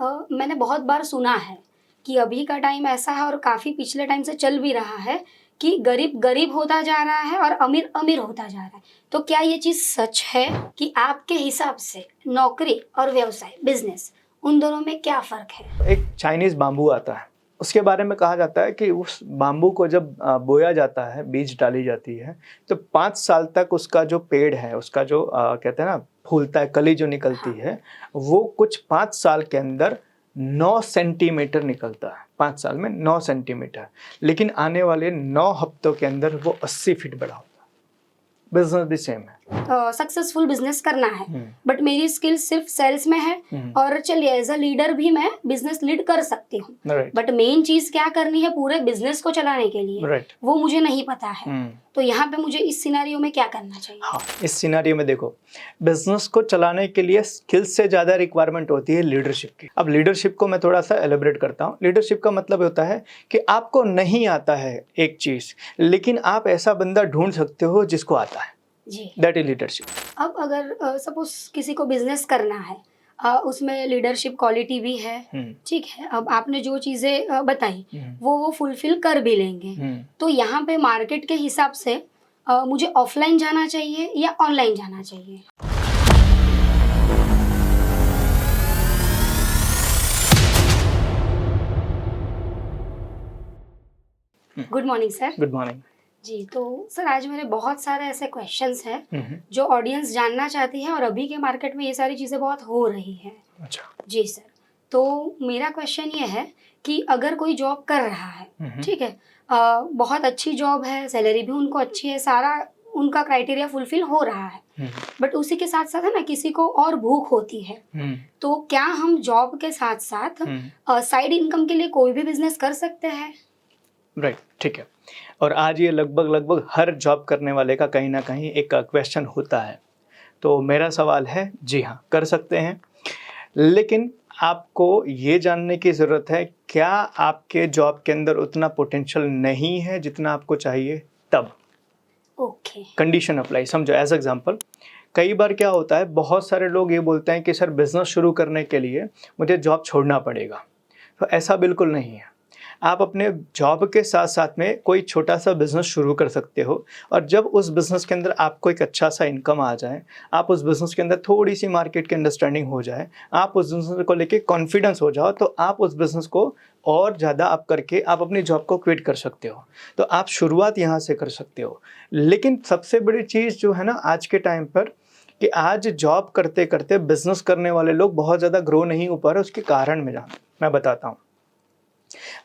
मैंने बहुत बार सुना है कि अभी का टाइम ऐसा है और काफ़ी पिछले टाइम से चल भी रहा है कि गरीब गरीब होता जा रहा है और अमीर अमीर होता जा रहा है। तो क्या ये चीज़ सच है कि आपके हिसाब से नौकरी और व्यवसाय बिजनेस उन दोनों में क्या फ़र्क है? एक चाइनीज़ बाम्बू आता है, उसके बारे में कहा जाता है कि उस बाम्बू को जब बोया जाता है, बीज डाली जाती है, तो 5 साल तक उसका जो पेड़ है, उसका जो कहते हैं ना फूलता है, कली जो निकलती हाँ। है, वो कुछ 5 साल के अंदर 9 सेंटीमीटर निकलता है। 5 साल में 9 सेंटीमीटर, लेकिन आने वाले 9 हफ्तों के अंदर वो 80 फीट बड़ा होता है। बिज़नेस भी सेम है। सक्सेसफुल बिजनेस करना है, हम्म, बट मेरी स्किल सिर्फ सेल्स में है और चलिए एज अ लीडर भी मैं बिजनेस लीड कर सकती हूँ, राइट, बट मेन चीज़ क्या करनी है पूरे बिजनेस को चलाने के लिए राइट। वो मुझे नहीं पता है। तो यहाँ पे मुझे इस सिनेरियो में क्या करना चाहिए? हाँ, इस सिनेरियो में देखो, बिजनेस को चलाने के लिए स्किल्स से ज़्यादा रिक्वायरमेंट होती है लीडरशिप की। अब लीडरशिप को मैं थोड़ा सा एलिब्रेट करता हूँ। लीडरशिप का मतलब होता है कि आपको नहीं आता है एक चीज़, लेकिन आप ऐसा बंदा ढूंढ सकते हो जिसको आता है। जी। That is leadership. अब अगर सपोज किसी को बिजनेस करना है, उसमें लीडरशिप क्वालिटी भी है, ठीक है, अब आपने जो चीज़ें बताई वो फुलफिल कर भी लेंगे, तो यहाँ पे मार्केट के हिसाब से मुझे ऑफलाइन जाना चाहिए या ऑनलाइन जाना चाहिए? Good morning sir. Good morning. जी, तो सर आज मेरे बहुत सारे ऐसे क्वेश्चंस हैं जो ऑडियंस जानना चाहती है और अभी के मार्केट में ये सारी चीज़ें बहुत हो रही हैं। अच्छा। जी सर, तो मेरा क्वेश्चन ये है कि अगर कोई जॉब कर रहा है, ठीक है, बहुत अच्छी जॉब है, सैलरी भी उनको अच्छी है, सारा उनका क्राइटेरिया फुलफिल हो रहा है, बट उसी के साथ साथ है ना किसी को और भूख होती है, तो क्या हम जॉब के साथ साथ साइड इनकम के लिए कोई भी बिजनेस कर सकते हैं? राइट, ठीक है। और आज ये लगभग हर जॉब करने वाले का कहीं ना कहीं एक क्वेश्चन होता है। तो मेरा सवाल है, जी हाँ, कर सकते हैं, लेकिन आपको ये जानने की ज़रूरत है क्या आपके जॉब के अंदर उतना पोटेंशियल नहीं है जितना आपको चाहिए, तब ओके। Condition apply. समझो, एज एग्जांपल, कई बार क्या होता है, बहुत सारे लोग ये बोलते हैं कि सर बिज़नेस शुरू करने के लिए मुझे जॉब छोड़ना पड़ेगा। तो ऐसा बिल्कुल नहीं है। आप अपने जॉब के साथ साथ में कोई छोटा सा बिज़नेस शुरू कर सकते हो, और जब उस बिज़नेस के अंदर आपको एक अच्छा सा इनकम आ जाए, आप उस बिज़नेस के अंदर थोड़ी सी मार्केट की अंडरस्टैंडिंग हो जाए, आप उस बिज़नेस को लेके कॉन्फिडेंस हो जाओ, तो आप उस बिज़नेस को और ज़्यादा अप करके आप अपनी जॉब को क्विट कर सकते हो। तो आप शुरुआत यहाँ से कर सकते हो। लेकिन सबसे बड़ी चीज़ जो है ना आज के टाइम पर, कि आज जॉब करते करते बिज़नेस करने वाले लोग बहुत ज़्यादा ग्रो नहीं हो पा रहे। उसके कारण मैं बताता हूँ।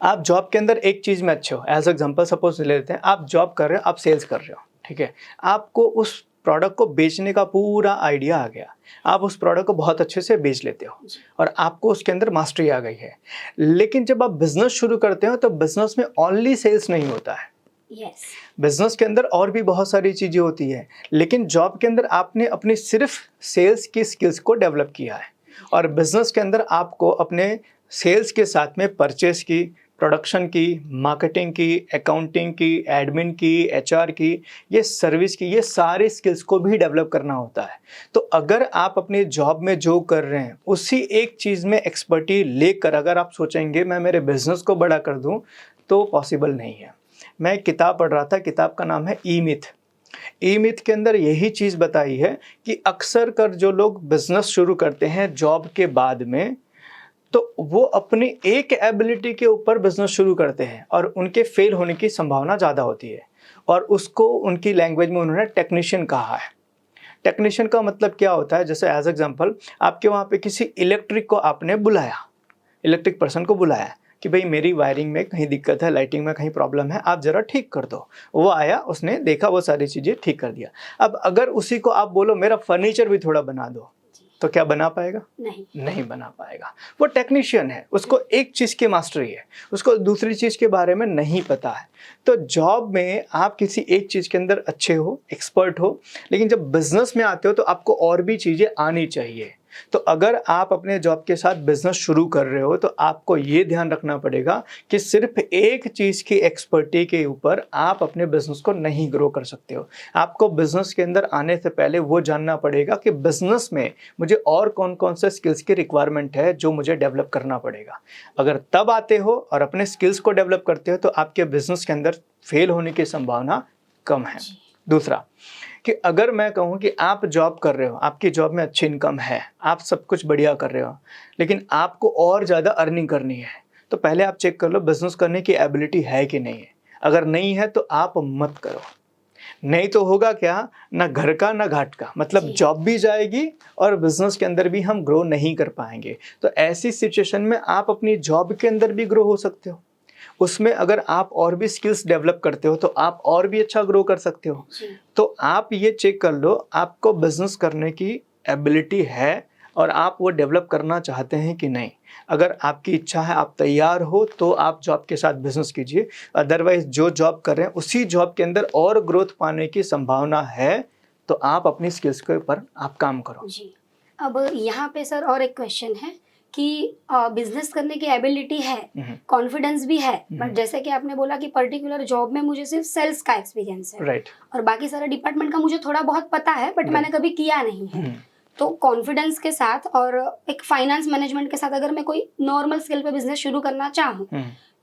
आप जॉब के अंदर एक चीज़ में अच्छे हो, एज एग्जांपल सपोज ले लेते हैं, आप जॉब कर रहे हो, आप सेल्स कर रहे हो, ठीक है, आपको उस प्रोडक्ट को बेचने का पूरा आइडिया आ गया, आप उस प्रोडक्ट को बहुत अच्छे से बेच लेते हो और आपको उसके अंदर मास्टरी आ गई है। लेकिन जब आप बिजनेस शुरू करते हो तो बिजनेस में ओनली सेल्स नहीं होता है। यस। बिजनेस के अंदर और भी बहुत सारी चीज़ें होती है, लेकिन जॉब के अंदर आपने अपनी सिर्फ सेल्स की स्किल्स को डेवलप किया है, और बिजनेस के अंदर आपको अपने सेल्स के साथ में परचेस की, प्रोडक्शन की, मार्केटिंग की, अकाउंटिंग की, एडमिन की, एचआर की, ये सर्विस की, ये सारी स्किल्स को भी डेवलप करना होता है। तो अगर आप अपनी जॉब में जो कर रहे हैं उसी एक चीज़ में एक्सपर्टी लेकर अगर आप सोचेंगे मैं मेरे बिजनेस को बड़ा कर दूं, तो पॉसिबल नहीं है। मैं एक किताब पढ़ रहा था, किताब का नाम है ई मिथ। ई मिथ के अंदर यही चीज़ बताई है कि अक्सर कर जो लोग बिजनेस शुरू करते हैं जॉब के बाद में, तो वो अपनी एक एबिलिटी के ऊपर बिजनेस शुरू करते हैं और उनके फेल होने की संभावना ज़्यादा होती है, और उसको उनकी लैंग्वेज में उन्होंने टेक्नीशियन कहा है। टेक्नीशियन का मतलब क्या होता है, जैसे एज एग्जांपल आपके वहाँ पे किसी इलेक्ट्रिक को आपने बुलाया, इलेक्ट्रिक पर्सन को बुलाया कि भाई मेरी वायरिंग में कहीं दिक्कत है, लाइटिंग में कहीं प्रॉब्लम है, आप ज़रा ठीक कर दो। वो आया, उसने देखा, वो सारी चीज़ें ठीक कर दिया। अब अगर उसी को आप बोलो मेरा फर्नीचर भी थोड़ा बना दो, तो क्या बना पाएगा? नहीं बना पाएगा। वो टेक्नीशियन है, उसको एक चीज़ की मास्टरी है, उसको दूसरी चीज़ के बारे में नहीं पता है। तो जॉब में आप किसी एक चीज़ के अंदर अच्छे हो, एक्सपर्ट हो, लेकिन जब बिजनेस में आते हो तो आपको और भी चीज़ें आनी चाहिए। तो अगर आप अपने जॉब के साथ बिजनेस शुरू कर रहे हो तो आपको ये ध्यान रखना पड़ेगा कि सिर्फ एक चीज़ की एक्सपर्टी के ऊपर आप अपने बिजनेस को नहीं ग्रो कर सकते हो। आपको बिजनेस के अंदर आने से पहले वो जानना पड़ेगा कि बिजनेस में मुझे और कौन कौन से स्किल्स की रिक्वायरमेंट है जो मुझे डेवलप करना पड़ेगा। अगर तब आते हो और अपने स्किल्स को डेवलप करते हो तो आपके बिजनेस के अंदर फेल होने की संभावना कम है। दूसरा कि अगर मैं कहूँ कि आप जॉब कर रहे हो, आपकी जॉब में अच्छी इनकम है, आप सब कुछ बढ़िया कर रहे हो, लेकिन आपको और ज़्यादा अर्निंग करनी है, तो पहले आप चेक कर लो बिजनेस करने की एबिलिटी है कि नहीं है। अगर नहीं है तो आप मत करो, नहीं तो होगा क्या, ना घर का ना घाट का, मतलब जॉब भी जाएगी और बिजनेस के अंदर भी हम ग्रो नहीं कर पाएंगे। तो ऐसी सिचुएशन में आप अपनी जॉब के अंदर भी ग्रो हो सकते हो, उसमें अगर आप और भी स्किल्स डेवलप करते हो तो आप और भी अच्छा ग्रो कर सकते हो। तो आप ये चेक कर लो आपको बिजनेस करने की एबिलिटी है और आप वो डेवलप करना चाहते हैं कि नहीं। अगर आपकी इच्छा है, आप तैयार हो, तो आप जॉब के साथ बिजनेस कीजिए। अदरवाइज जो जॉब कर रहे हैं उसी जॉब के अंदर और ग्रोथ पाने की संभावना है, तो आप अपनी स्किल्स के ऊपर आप काम करो। जी, अब यहाँ पे सर और एक क्वेश्चन है कि बिजनेस करने की एबिलिटी है, कॉन्फिडेंस भी है, बट जैसे कि आपने बोला कि पर्टिकुलर जॉब में मुझे सिर्फ सेल्स का एक्सपीरियंस है, राइट, और बाकी सारे डिपार्टमेंट का मुझे थोड़ा बहुत पता है बट मैंने कभी किया नहीं है। तो कॉन्फिडेंस के साथ और एक फाइनेंस मैनेजमेंट के साथ अगर मैं कोई नॉर्मल स्केल पे बिजनेस शुरू करना चाहूँ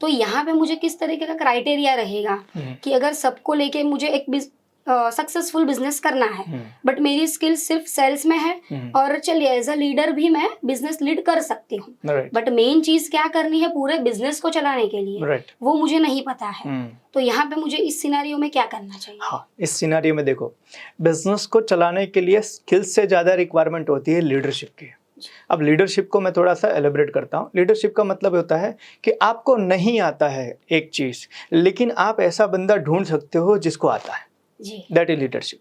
तो यहाँ पे मुझे किस तरीके का क्राइटेरिया रहेगा कि अगर सबको लेके मुझे एक सक्सेसफुल बिजनेस करना है बट मेरी स्किल सिर्फ सेल्स में है और चलिए एज अ लीडर भी मैं बिजनेस लीड कर सकती हूँ, बट मेन चीज क्या करनी है पूरे बिजनेस को चलाने के लिए वो मुझे नहीं पता है। तो यहाँ पे मुझे इस सिनेरियो में क्या करना चाहिए? हाँ, इस सिनेरियो में देखो, बिजनेस को चलाने के लिए स्किल्स से ज़्यादा रिक्वायरमेंट होती है लीडरशिप की। अब लीडरशिप को मैं थोड़ा सा एलिब्रेट करता हूँ। लीडरशिप का मतलब होता है कि आपको नहीं आता है एक चीज़, लेकिन आप ऐसा बंदा ढूंढ सकते हो जिसको आता है, दैट इज लीडरशिप।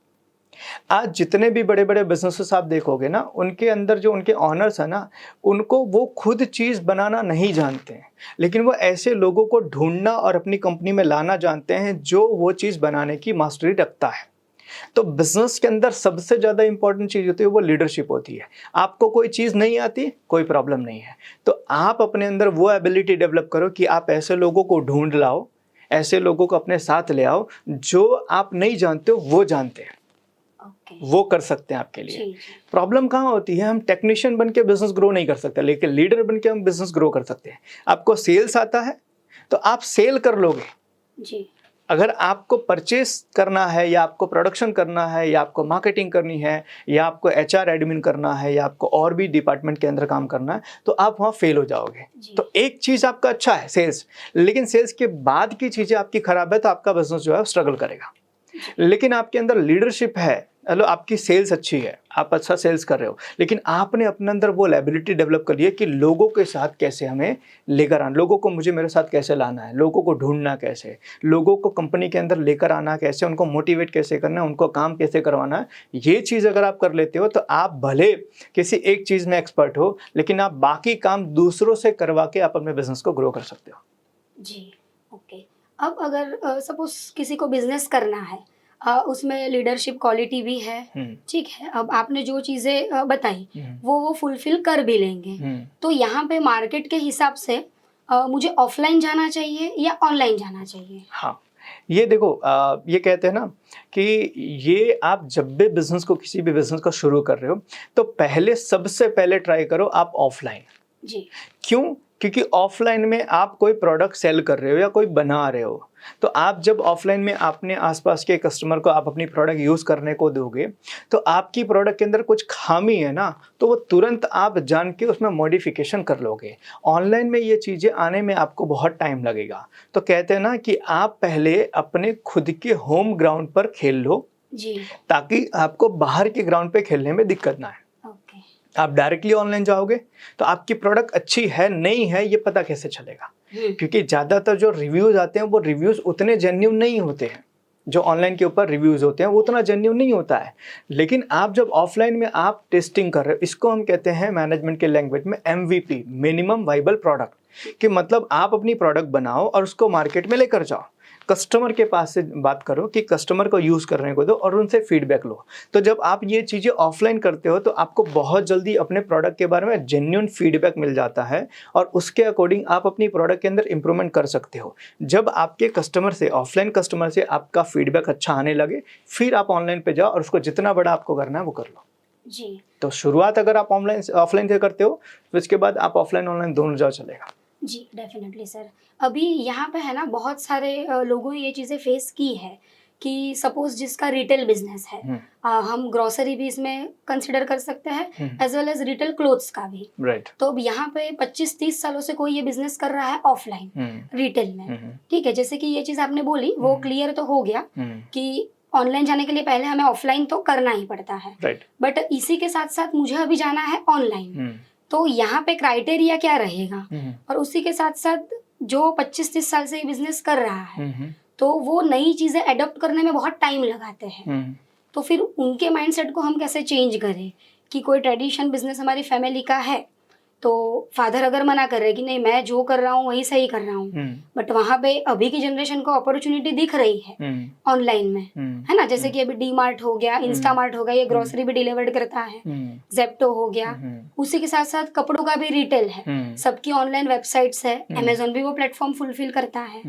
आज जितने भी बड़े बड़े बिजनेसेस आप देखोगे ना, उनके अंदर जो उनके ऑनर्स है ना, उनको वो खुद चीज़ बनाना नहीं जानते हैं, लेकिन वो ऐसे लोगों को ढूंढना और अपनी कंपनी में लाना जानते हैं जो वो चीज़ बनाने की मास्टरी रखता है। तो बिजनेस के अंदर सबसे ज़्यादा इंपॉर्टेंट चीज़ होती है वो लीडरशिप होती है। आपको कोई चीज़ नहीं आती, कोई प्रॉब्लम नहीं है, तो आप अपने अंदर वो एबिलिटी डेवलप करो कि आप ऐसे लोगों को ढूंढ लाओ, ऐसे लोगों को अपने साथ ले आओ जो आप नहीं जानते हो वो जानते हैं, वो कर सकते हैं आपके लिए। प्रॉब्लम कहाँ होती है, हम टेक्नीशियन बन के बिजनेस ग्रो नहीं कर सकते, लेकिन लीडर बन के हम बिजनेस ग्रो कर सकते हैं। आपको सेल्स आता है तो आप सेल कर लोगे जी। अगर आपको परचेस करना है या आपको प्रोडक्शन करना है या आपको मार्केटिंग करनी है या आपको एचआर एडमिन करना है या आपको और भी डिपार्टमेंट के अंदर काम करना है, तो आप वहाँ फेल हो जाओगे। तो एक चीज़ आपका अच्छा है सेल्स, लेकिन सेल्स के बाद की चीज़ें आपकी खराब है तो आपका बिजनेस जो है स्ट्रगल करेगा। लेकिन आपके अंदर लीडरशिप है, हेलो आपकी सेल्स अच्छी है, आप अच्छा सेल्स कर रहे हो, लेकिन आपने अपने अंदर वो एबिलिटी डेवलप कर लिया कि लोगों के साथ कैसे हमें लेकर आना, लोगों को मुझे मेरे साथ कैसे लाना है, लोगों को ढूंढना कैसे, लोगों को कंपनी के अंदर लेकर आना कैसे, उनको मोटिवेट कैसे करना है, उनको काम कैसे करवाना है। ये चीज़ अगर आप कर लेते हो तो आप भले किसी एक चीज़ में एक्सपर्ट हो, लेकिन आप बाकी काम दूसरों से करवा के आप अपने बिजनेस को ग्रो कर सकते हो। जी, ओके। अब अगर सपोज किसी को बिजनेस करना है, उसमें लीडरशिप क्वालिटी भी है, ठीक है, अब आपने जो चीज़ें बताई वो फुलफिल कर भी लेंगे, तो यहाँ पे मार्केट के हिसाब से मुझे ऑफलाइन जाना चाहिए या ऑनलाइन जाना चाहिए? हाँ, ये देखो, ये कहते हैं ना कि ये आप जब भी बिजनेस को, किसी भी बिजनेस को शुरू कर रहे हो तो पहले सबसे पहले ट्राई करो आप ऑफलाइन जी। क्यों? क्योंकि ऑफलाइन में आप कोई प्रोडक्ट सेल कर रहे हो या कोई बना रहे हो, तो आप जब ऑफलाइन में अपने आसपास के कस्टमर को आप अपनी प्रोडक्ट यूज़ करने को दोगे तो आपकी प्रोडक्ट के अंदर कुछ खामी है ना, तो वो तुरंत आप जान के उसमें मॉडिफिकेशन कर लोगे। ऑनलाइन में ये चीज़ें आने में आपको बहुत टाइम लगेगा। तो कहते हैं ना कि आप पहले अपने खुद के होम ग्राउंड पर खेल लो जी, ताकि आपको बाहर के ग्राउंड पे खेलने में दिक्कत ना आए। आप डायरेक्टली ऑनलाइन जाओगे तो आपकी प्रोडक्ट अच्छी है नहीं है ये पता कैसे चलेगा? क्योंकि ज़्यादातर जो रिव्यूज़ आते हैं वो रिव्यूज़ उतने जेन्युइन नहीं होते हैं, जो ऑनलाइन के ऊपर रिव्यूज़ होते हैं वो उतना जेन्युइन नहीं होता है। लेकिन आप जब ऑफलाइन में आप टेस्टिंग कर रहे हो, इसको हम कहते हैं मैनेजमेंट के लैंग्वेज में MVP, मिनिमम वाइबल प्रोडक्ट, कि मतलब आप अपनी प्रोडक्ट बनाओ और उसको मार्केट में लेकर जाओ। कस्टमर के पास से बात करो कि कस्टमर को यूज़ करने को दो और उनसे फीडबैक लो। तो जब आप ये चीज़ें ऑफलाइन करते हो तो आपको बहुत जल्दी अपने प्रोडक्ट के बारे में जेन्युइन फीडबैक मिल जाता है और उसके अकॉर्डिंग आप अपनी प्रोडक्ट के अंदर इंप्रूवमेंट कर सकते हो। जब आपके कस्टमर से, ऑफलाइन कस्टमर से आपका फीडबैक अच्छा आने लगे, फिर आप ऑनलाइन पे जाओ और उसको जितना बड़ा आपको करना है वो कर लो। जी तो शुरुआत अगर आप ऑफलाइन से करते हो तो इसके बाद आप ऑफलाइन ऑनलाइन दोनों जाओ चलेगा। जी डेफिनेटली सर। अभी यहाँ पे है ना, बहुत सारे लोगों ने ये चीज़ें फेस की है कि सपोज जिसका रिटेल बिजनेस है, हम ग्रोसरी भी इसमें कंसिडर कर सकते हैं as well as retail clothes का भी। राइट। तो अब यहाँ पे 25-30 सालों से कोई ये बिजनेस कर रहा है ऑफलाइन रिटेल में, ठीक है। जैसे कि ये चीज़ आपने बोली वो क्लियर तो हो गया कि ऑनलाइन जाने के लिए पहले हमें ऑफलाइन तो करना ही पड़ता है, राइट। बट इसी के साथ साथ मुझे अभी जाना है ऑनलाइन, तो यहाँ पे क्राइटेरिया क्या रहेगा? और उसी के साथ साथ जो 25-30 साल से ये बिजनेस कर रहा है तो वो नई चीज़ें एडॉप्ट करने में बहुत टाइम लगाते हैं, तो फिर उनके माइंडसेट को हम कैसे चेंज करें कि कोई ट्रेडिशन बिजनेस हमारी फैमिली का है तो फादर अगर मना कर रहे कि नहीं मैं जो कर रहा हूँ वही सही कर रहा हूँ, बट वहाँ पे अभी की जनरेशन को अपॉर्चुनिटी दिख रही है ऑनलाइन में, है ना। जैसे कि अभी डी मार्ट हो गया, इंस्टा मार्ट हो गया, ये ग्रोसरी भी डिलीवर्ड करता है, जेप्टो हो गया, उसी के साथ साथ कपड़ों का भी रिटेल है, सबकी ऑनलाइन वेबसाइट्स है, अमेजोन भी वो प्लेटफॉर्म फुलफिल करता है।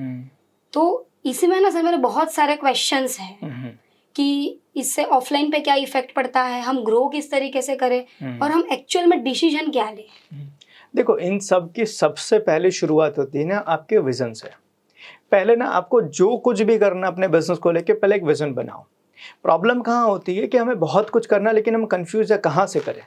तो इसी में ना सर मेरे बहुत सारे क्वेश्चंस हैं कि इससे ऑफलाइन पे क्या इफेक्ट पड़ता है, हम ग्रो किस तरीके से करें और हम एक्चुअल में डिसीजन क्या लें। देखो, इन सब की सबसे पहले शुरुआत होती है ना आपके विजन से। पहले ना आपको जो कुछ भी करना अपने बिजनेस को लेके पहले एक विजन बनाओ। प्रॉब्लम कहाँ होती है कि हमें बहुत कुछ करना लेकिन हम कंफ्यूज है कहाँ से करें,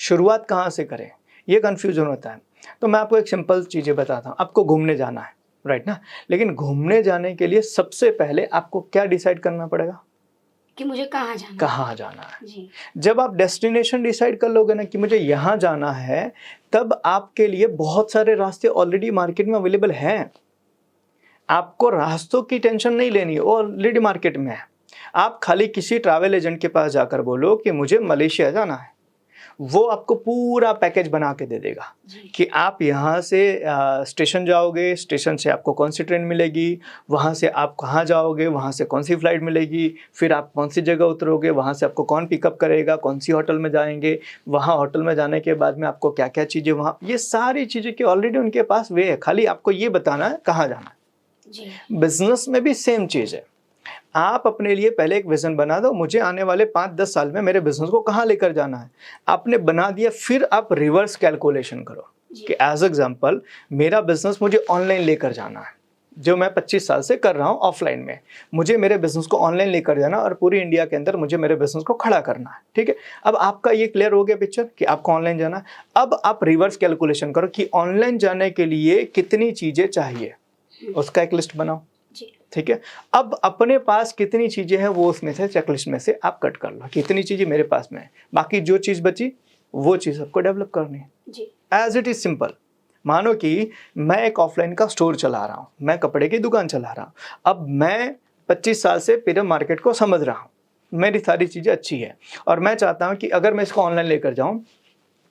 शुरुआत कहाँ से करें, ये कंफ्यूजन होता है। तो मैं आपको एक सिंपल चीज़ें बताता हूँ। आपको घूमने जाना है, राइट ना, लेकिन घूमने जाने के लिए सबसे पहले आपको क्या डिसाइड करना पड़ेगा कि मुझे कहाँ जाना है। कहाँ जाना है जी। जब आप डेस्टिनेशन डिसाइड कर लोगे ना कि मुझे यहाँ जाना है, तब आपके लिए बहुत सारे रास्ते ऑलरेडी मार्केट में अवेलेबल हैं। आपको रास्तों की टेंशन नहीं लेनी है, वो ऑलरेडी मार्केट में है। आप खाली किसी ट्रैवल एजेंट के पास जाकर बोलो कि मुझे मलेशिया जाना है, वो आपको पूरा पैकेज बना के दे देगा कि आप यहाँ से स्टेशन जाओगे, स्टेशन से आपको कौन सी ट्रेन मिलेगी, वहाँ से आप कहाँ जाओगे, वहाँ से कौन सी फ़्लाइट मिलेगी, फिर आप कौन सी जगह उतरोगे, वहाँ से आपको कौन पिकअप करेगा, कौन सी होटल में जाएंगे, वहाँ होटल में जाने के बाद में आपको क्या क्या चीज़ें वहाँ, ये सारी चीज़ें की ऑलरेडी उनके पास वे है, खाली आपको ये बताना है कहाँ जाना है। बिजनेस में भी सेम चीज़ है। आप अपने लिए पहले एक विजन बना दो, मुझे आने वाले 5-10 साल में मेरे बिजनेस को कहाँ लेकर जाना है। आपने बना दिया, फिर आप रिवर्स कैलकुलेशन करो कि एज एग्जांपल मेरा बिजनेस मुझे ऑनलाइन लेकर जाना है, जो मैं 25 साल से कर रहा हूँ ऑफलाइन में, मुझे मेरे बिजनेस को ऑनलाइन लेकर जाना और पूरी इंडिया के अंदर मुझे मेरे बिजनेस को खड़ा करना है। ठीक है, अब आपका ये क्लियर हो गया पिक्चर कि आपको ऑनलाइन जाना है। अब आप रिवर्स कैलकुलेशन करो कि ऑनलाइन जाने के लिए कितनी चीज़ें चाहिए, उसका एक लिस्ट बनाओ। ठीक है, अब अपने पास कितनी चीज़ें हैं वो उसमें से चेकलिस्ट में से आप कट कर लो, कितनी चीज़ें मेरे पास में है, बाकी जो चीज़ बची वो चीज़ आपको डेवलप करनी है। As it is simple. मानो कि मैं एक ऑफलाइन का स्टोर चला रहा हूँ, मैं कपड़े की दुकान चला रहा हूँ, अब मैं 25 साल से पूरे मार्केट को समझ रहा हूँ, मेरी सारी चीज़ें अच्छी है और मैं चाहता हूँ कि अगर मैं इसको ऑनलाइन लेकर जाऊँ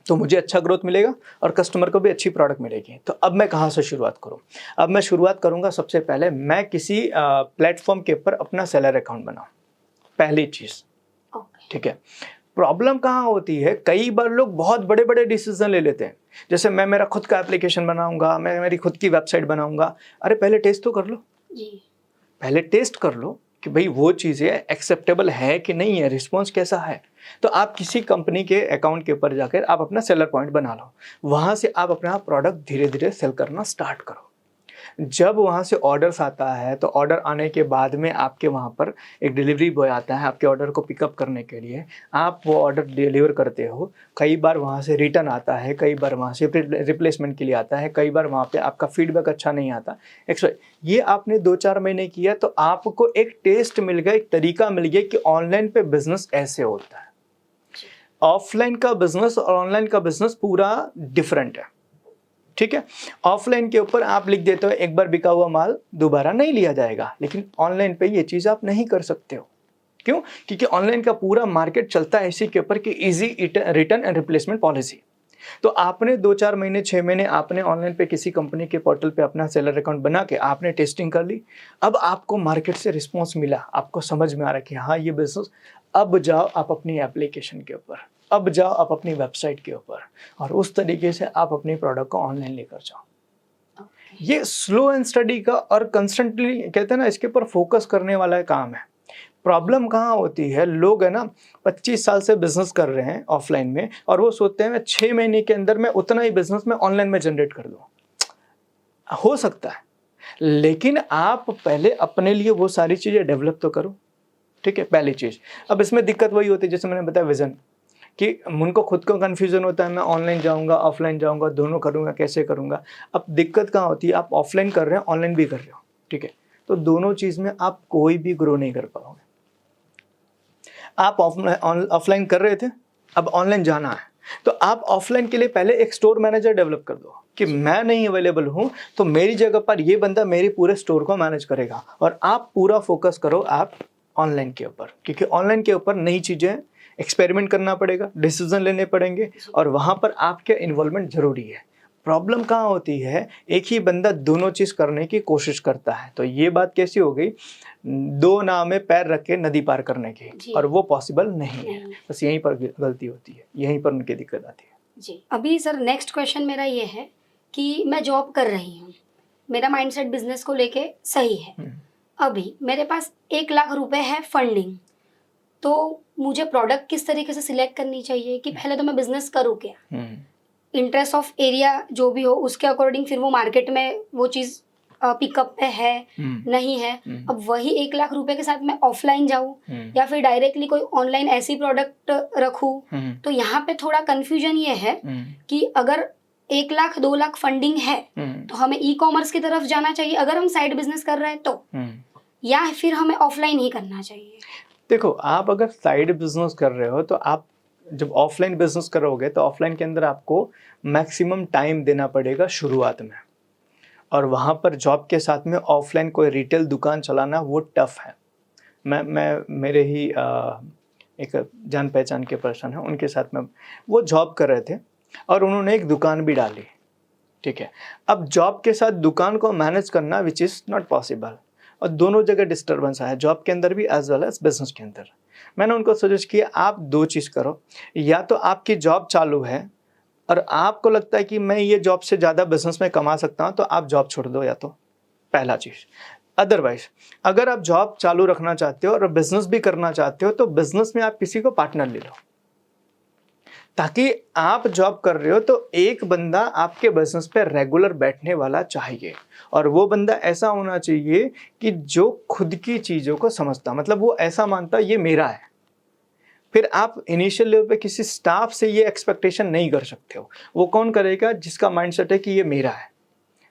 तो मुझे अच्छा ग्रोथ मिलेगा और कस्टमर को भी अच्छी प्रोडक्ट मिलेगी। तो अब मैं कहाँ से शुरुआत करूँ? अब मैं शुरुआत करूँगा, सबसे पहले मैं किसी प्लेटफॉर्म के ऊपर अपना सेलर अकाउंट बनाऊँ, पहली चीज़। ठीक है, प्रॉब्लम कहाँ होती है, कई बार लोग बहुत बड़े बड़े डिसीजन ले लेते हैं, जैसे मैं मेरा खुद का एप्लीकेशन बनाऊंगा, मैं मेरी खुद की वेबसाइट बनाऊंगा। अरे पहले टेस्ट तो कर लो जी। पहले टेस्ट कर लो कि भाई वो चीज़ें एक्सेप्टेबल है कि नहीं है, रिस्पॉन्स कैसा है। तो आप किसी कंपनी के अकाउंट के ऊपर जाकर आप अपना सेलर पॉइंट बना लो, वहाँ से आप अपना प्रोडक्ट धीरे धीरे सेल करना स्टार्ट करो। जब वहाँ से ऑर्डर्स आता है तो ऑर्डर आने के बाद में आपके वहाँ पर एक डिलीवरी बॉय आता है आपके ऑर्डर को पिकअप करने के लिए, आप वो ऑर्डर डिलीवर करते हो। कई बार वहाँ से रिटर्न आता है, कई बार वहाँ से रिप्लेसमेंट के लिए आता है, कई बार वहाँ पे आपका फीडबैक अच्छा नहीं आता। ये आपने 2-4 महीने किया तो आपको एक टेस्ट मिल गया, एक तरीका मिल गया कि ऑनलाइन पे बिजनेस ऐसे होता है। ऑफलाइन का बिजनेस और ऑनलाइन का बिजनेस पूरा डिफरेंट है। ठीक है, ऑफलाइन के ऊपर आप लिख देते हो एक बार बिका हुआ माल दोबारा नहीं लिया जाएगा, लेकिन ऑनलाइन पे ये चीज़ आप नहीं कर सकते हो। क्यों? क्योंकि ऑनलाइन का पूरा मार्केट चलता है इसी के ऊपर कि easy return and replacement policy. तो आपने 2-4 महीने 6 महीने आपने ऑनलाइन पे किसी कंपनी के पोर्टल पे अपना सेलर अकाउंट बना के आपने टेस्टिंग कर ली। अब आपको मार्केट से रिस्पॉन्स मिला, आपको समझ में आ रहा है कि हाँ ये बिजनेस। अब जाओ आप अपनी एप्लीकेशन के ऊपर, अब जाओ आप अपनी वेबसाइट के ऊपर और उस तरीके से आप अपने प्रोडक्ट को ऑनलाइन लेकर जाओ। ये स्लो एंड स्टडी का और कंस्टेंटली कहते हैं ना, इसके ऊपर फोकस करने वाला काम है। प्रॉब्लम कहाँ होती है, लोग है ना 25 साल से बिजनेस कर रहे हैं ऑफलाइन में और वो सोचते हैं मैं 6 महीने के अंदर मैं उतना ही बिजनेस में ऑनलाइन में जनरेट कर दूँ। हो सकता है, लेकिन आप पहले अपने लिए वो सारी चीज़ें डेवलप तो करो, ठीक है, पहली चीज़। अब इसमें दिक्कत वही होती है जैसे मैंने बताया विज़न, कि उनको खुद को कन्फ्यूज़न होता है मैं ऑनलाइन जाऊँगा ऑफलाइन जाऊँगा दोनों करूँगा कैसे करूँगा। अब दिक्कत कहाँ होती है, आप ऑफलाइन कर रहे हो ऑनलाइन भी कर रहे हो, ठीक है, तो दोनों चीज़ में आप कोई भी ग्रो नहीं कर पाओगे। आप ऑफलाइन कर रहे थे, अब ऑनलाइन जाना है, तो आप ऑफलाइन के लिए पहले एक स्टोर मैनेजर डेवलप कर दो कि मैं नहीं अवेलेबल हूँ तो मेरी जगह पर ये बंदा मेरे पूरे स्टोर को मैनेज करेगा और आप पूरा फोकस करो आप ऑनलाइन के ऊपर, क्योंकि ऑनलाइन के ऊपर नई चीज़ें एक्सपेरिमेंट करना पड़ेगा, डिसीजन लेने पड़ेंगे और वहाँ पर आपके इन्वॉल्वमेंट ज़रूरी है। प्रॉब्लम कहाँ होती है, एक ही बंदा दोनों चीज़ करने की कोशिश करता है, तो ये बात कैसी हो गई, दो नाव में पैर रख के नदी पार करने की, और वो पॉसिबल नहीं है। बस यहीं पर गलती होती है, यहीं पर उनकी दिक्कत आती है। जी, अभी सर नेक्स्ट क्वेश्चन मेरा ये है कि मैं जॉब कर रही हूँ, मेरा माइंडसेट बिजनेस को लेके सही है, अभी मेरे पास 1 लाख रुपए है फंडिंग, तो मुझे प्रोडक्ट किस तरीके से सिलेक्ट करनी चाहिए कि पहले तो मैं बिजनेस करूँ क्या, इंटरेस्ट ऑफ एरिया जो भी हो उसके अकॉर्डिंग फिर वो मार्केट में वो चीज़ पिकअप पे है नहीं है। अब वही 1 लाख रुपए के साथ मैं ऑफलाइन जाऊँ या फिर डायरेक्टली कोई ऑनलाइन ऐसी प्रोडक्ट रखूँ, तो यहाँ पे थोड़ा कंफ्यूजन ये है कि अगर 1 लाख 2 लाख फंडिंग है तो हमें ई कॉमर्स की तरफ जाना चाहिए अगर हम साइड बिजनेस कर रहे हैं तो, या फिर हमें ऑफलाइन ही करना चाहिए। देखो, आप अगर साइड बिजनेस कर रहे हो तो आप जब ऑफलाइन बिजनेस करोगे तो ऑफलाइन के अंदर आपको मैक्सिमम टाइम देना पड़ेगा शुरुआत में, और वहाँ पर जॉब के साथ में ऑफलाइन कोई रिटेल दुकान चलाना वो टफ है। मैं मेरे ही एक जान पहचान के पर्सन हैं, उनके साथ में वो जॉब कर रहे थे और उन्होंने एक दुकान भी डाली, ठीक है। अब जॉब के साथ दुकान को मैनेज करना विच इज़ नॉट पॉसिबल, और दोनों जगह डिस्टर्बेंस आया, जॉब के अंदर भी एज वेल एज बिजनेस के अंदर। मैंने उनको सजेस्ट किया आप 2 चीज़ करो, या तो आपकी जॉब चालू है और आपको लगता है कि मैं ये जॉब से ज़्यादा बिजनेस में कमा सकता हूँ, तो आप जॉब छोड़ दो, या तो पहला चीज़। अदरवाइज अगर आप जॉब चालू रखना चाहते हो और बिजनेस भी करना चाहते हो तो बिजनेस में आप किसी को पार्टनर ले लो, ताकि आप जॉब कर रहे हो तो एक बंदा आपके बिजनेस पे रेगुलर बैठने वाला चाहिए, और वो बंदा ऐसा होना चाहिए कि जो खुद की चीज़ों को समझता, मतलब वो ऐसा मानता ये मेरा है। फिर आप इनिशियल लेवल पे किसी स्टाफ से ये एक्सपेक्टेशन नहीं कर सकते हो। वो कौन करेगा, जिसका माइंडसेट है कि ये मेरा है,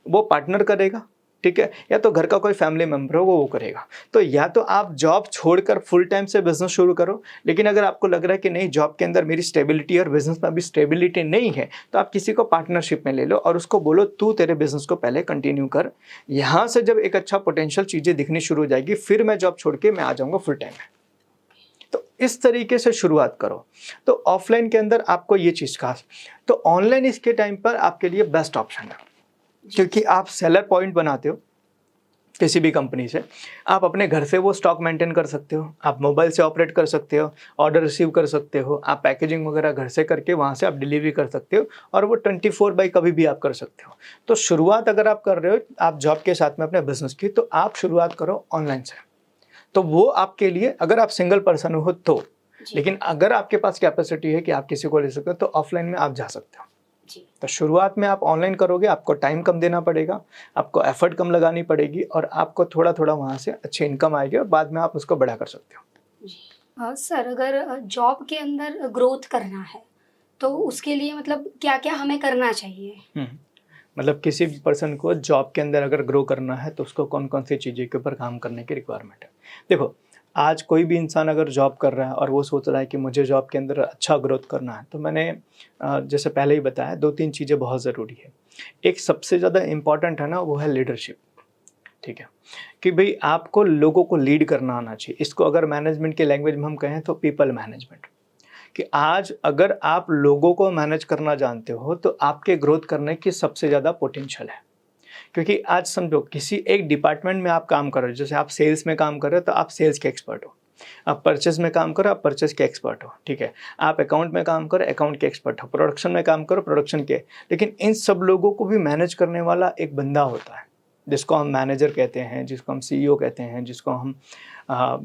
वो पार्टनर करेगा, ठीक है, या तो घर का कोई फैमिली मेम्बर हो वो करेगा। तो या तो आप जॉब छोड़कर फुल टाइम से बिजनेस शुरू करो, लेकिन अगर आपको लग रहा है कि नहीं जॉब के अंदर मेरी स्टेबिलिटी और बिजनेस में अभी स्टेबिलिटी नहीं है, तो आप किसी को पार्टनरशिप में ले लो और उसको बोलो तू तेरे बिजनेस को पहले कंटिन्यू कर, यहाँ से जब एक अच्छा पोटेंशियल चीज़ें दिखनी शुरू हो जाएगी फिर मैं जॉब छोड़ के मैं आ जाऊँगा फुल टाइम में। तो इस तरीके से शुरुआत करो। तो ऑफलाइन के अंदर आपको ये चीज़ खास, तो ऑनलाइन इसके टाइम पर आपके लिए बेस्ट ऑप्शन है, क्योंकि आप सेलर पॉइंट बनाते हो किसी भी कंपनी से, आप अपने घर से वो स्टॉक मेंटेन कर सकते हो, आप मोबाइल से ऑपरेट कर सकते हो, ऑर्डर रिसीव कर सकते हो, आप पैकेजिंग वगैरह घर से करके वहाँ से आप डिलीवरी कर सकते हो, और वो 24/7 कभी भी आप कर सकते हो। तो शुरुआत अगर आप कर रहे हो आप जॉब के साथ में अपने बिजनेस की, तो आप शुरुआत करो ऑनलाइन से, तो वो आपके लिए, अगर आप सिंगल पर्सन हो तो, लेकिन अगर आपके पास कैपेसिटी है कि आप किसी को ले सकते हो तो ऑफलाइन में आप जा सकते हो। तो शुरुआत में आप ऑनलाइन करोगे, आपको टाइम कम देना पड़ेगा, आपको एफर्ट कम लगानी पड़ेगी, और आपको थोड़ा थोड़ा वहाँ से अच्छी इनकम आएगी और बाद में आप उसको बड़ा कर सकते हो। सर अगर जॉब के अंदर ग्रोथ करना है तो उसके लिए मतलब क्या क्या हमें करना चाहिए? मतलब किसी भी पर्सन को जॉब के अंदर अगर ग्रो करना है तो उसको कौन कौन सी चीज़ें के ऊपर काम करने की रिक्वायरमेंट है। देखो, आज कोई भी इंसान अगर जॉब कर रहा है और वो सोच रहा है कि मुझे जॉब के अंदर अच्छा ग्रोथ करना है, तो मैंने जैसे पहले ही बताया 2-3 चीज़ें बहुत ज़रूरी है। एक सबसे ज़्यादा इम्पॉर्टेंट है ना, वो है लीडरशिप, ठीक है, कि भाई आपको लोगों को लीड करना आना चाहिए। इसको अगर मैनेजमेंट के लैंग्वेज में हम कहें तो पीपल मैनेजमेंट, कि आज अगर आप लोगों को मैनेज करना जानते हो तो आपके ग्रोथ करने की सबसे ज़्यादा पोटेंशियल है। क्योंकि आज समझो किसी एक डिपार्टमेंट में आप काम कर रहे हो, जैसे आप सेल्स में काम कर रहे हो तो आप सेल्स के एक्सपर्ट हो, आप परचेज में काम करो आप परचेज के एक्सपर्ट हो, ठीक है, आप अकाउंट में काम करो अकाउंट के एक्सपर्ट हो, प्रोडक्शन में काम करो प्रोडक्शन के। लेकिन इन सब लोगों को भी मैनेज करने वाला एक बंदा होता है जिसको हम मैनेजर कहते हैं, जिसको हम सीईओ कहते हैं, जिसको हम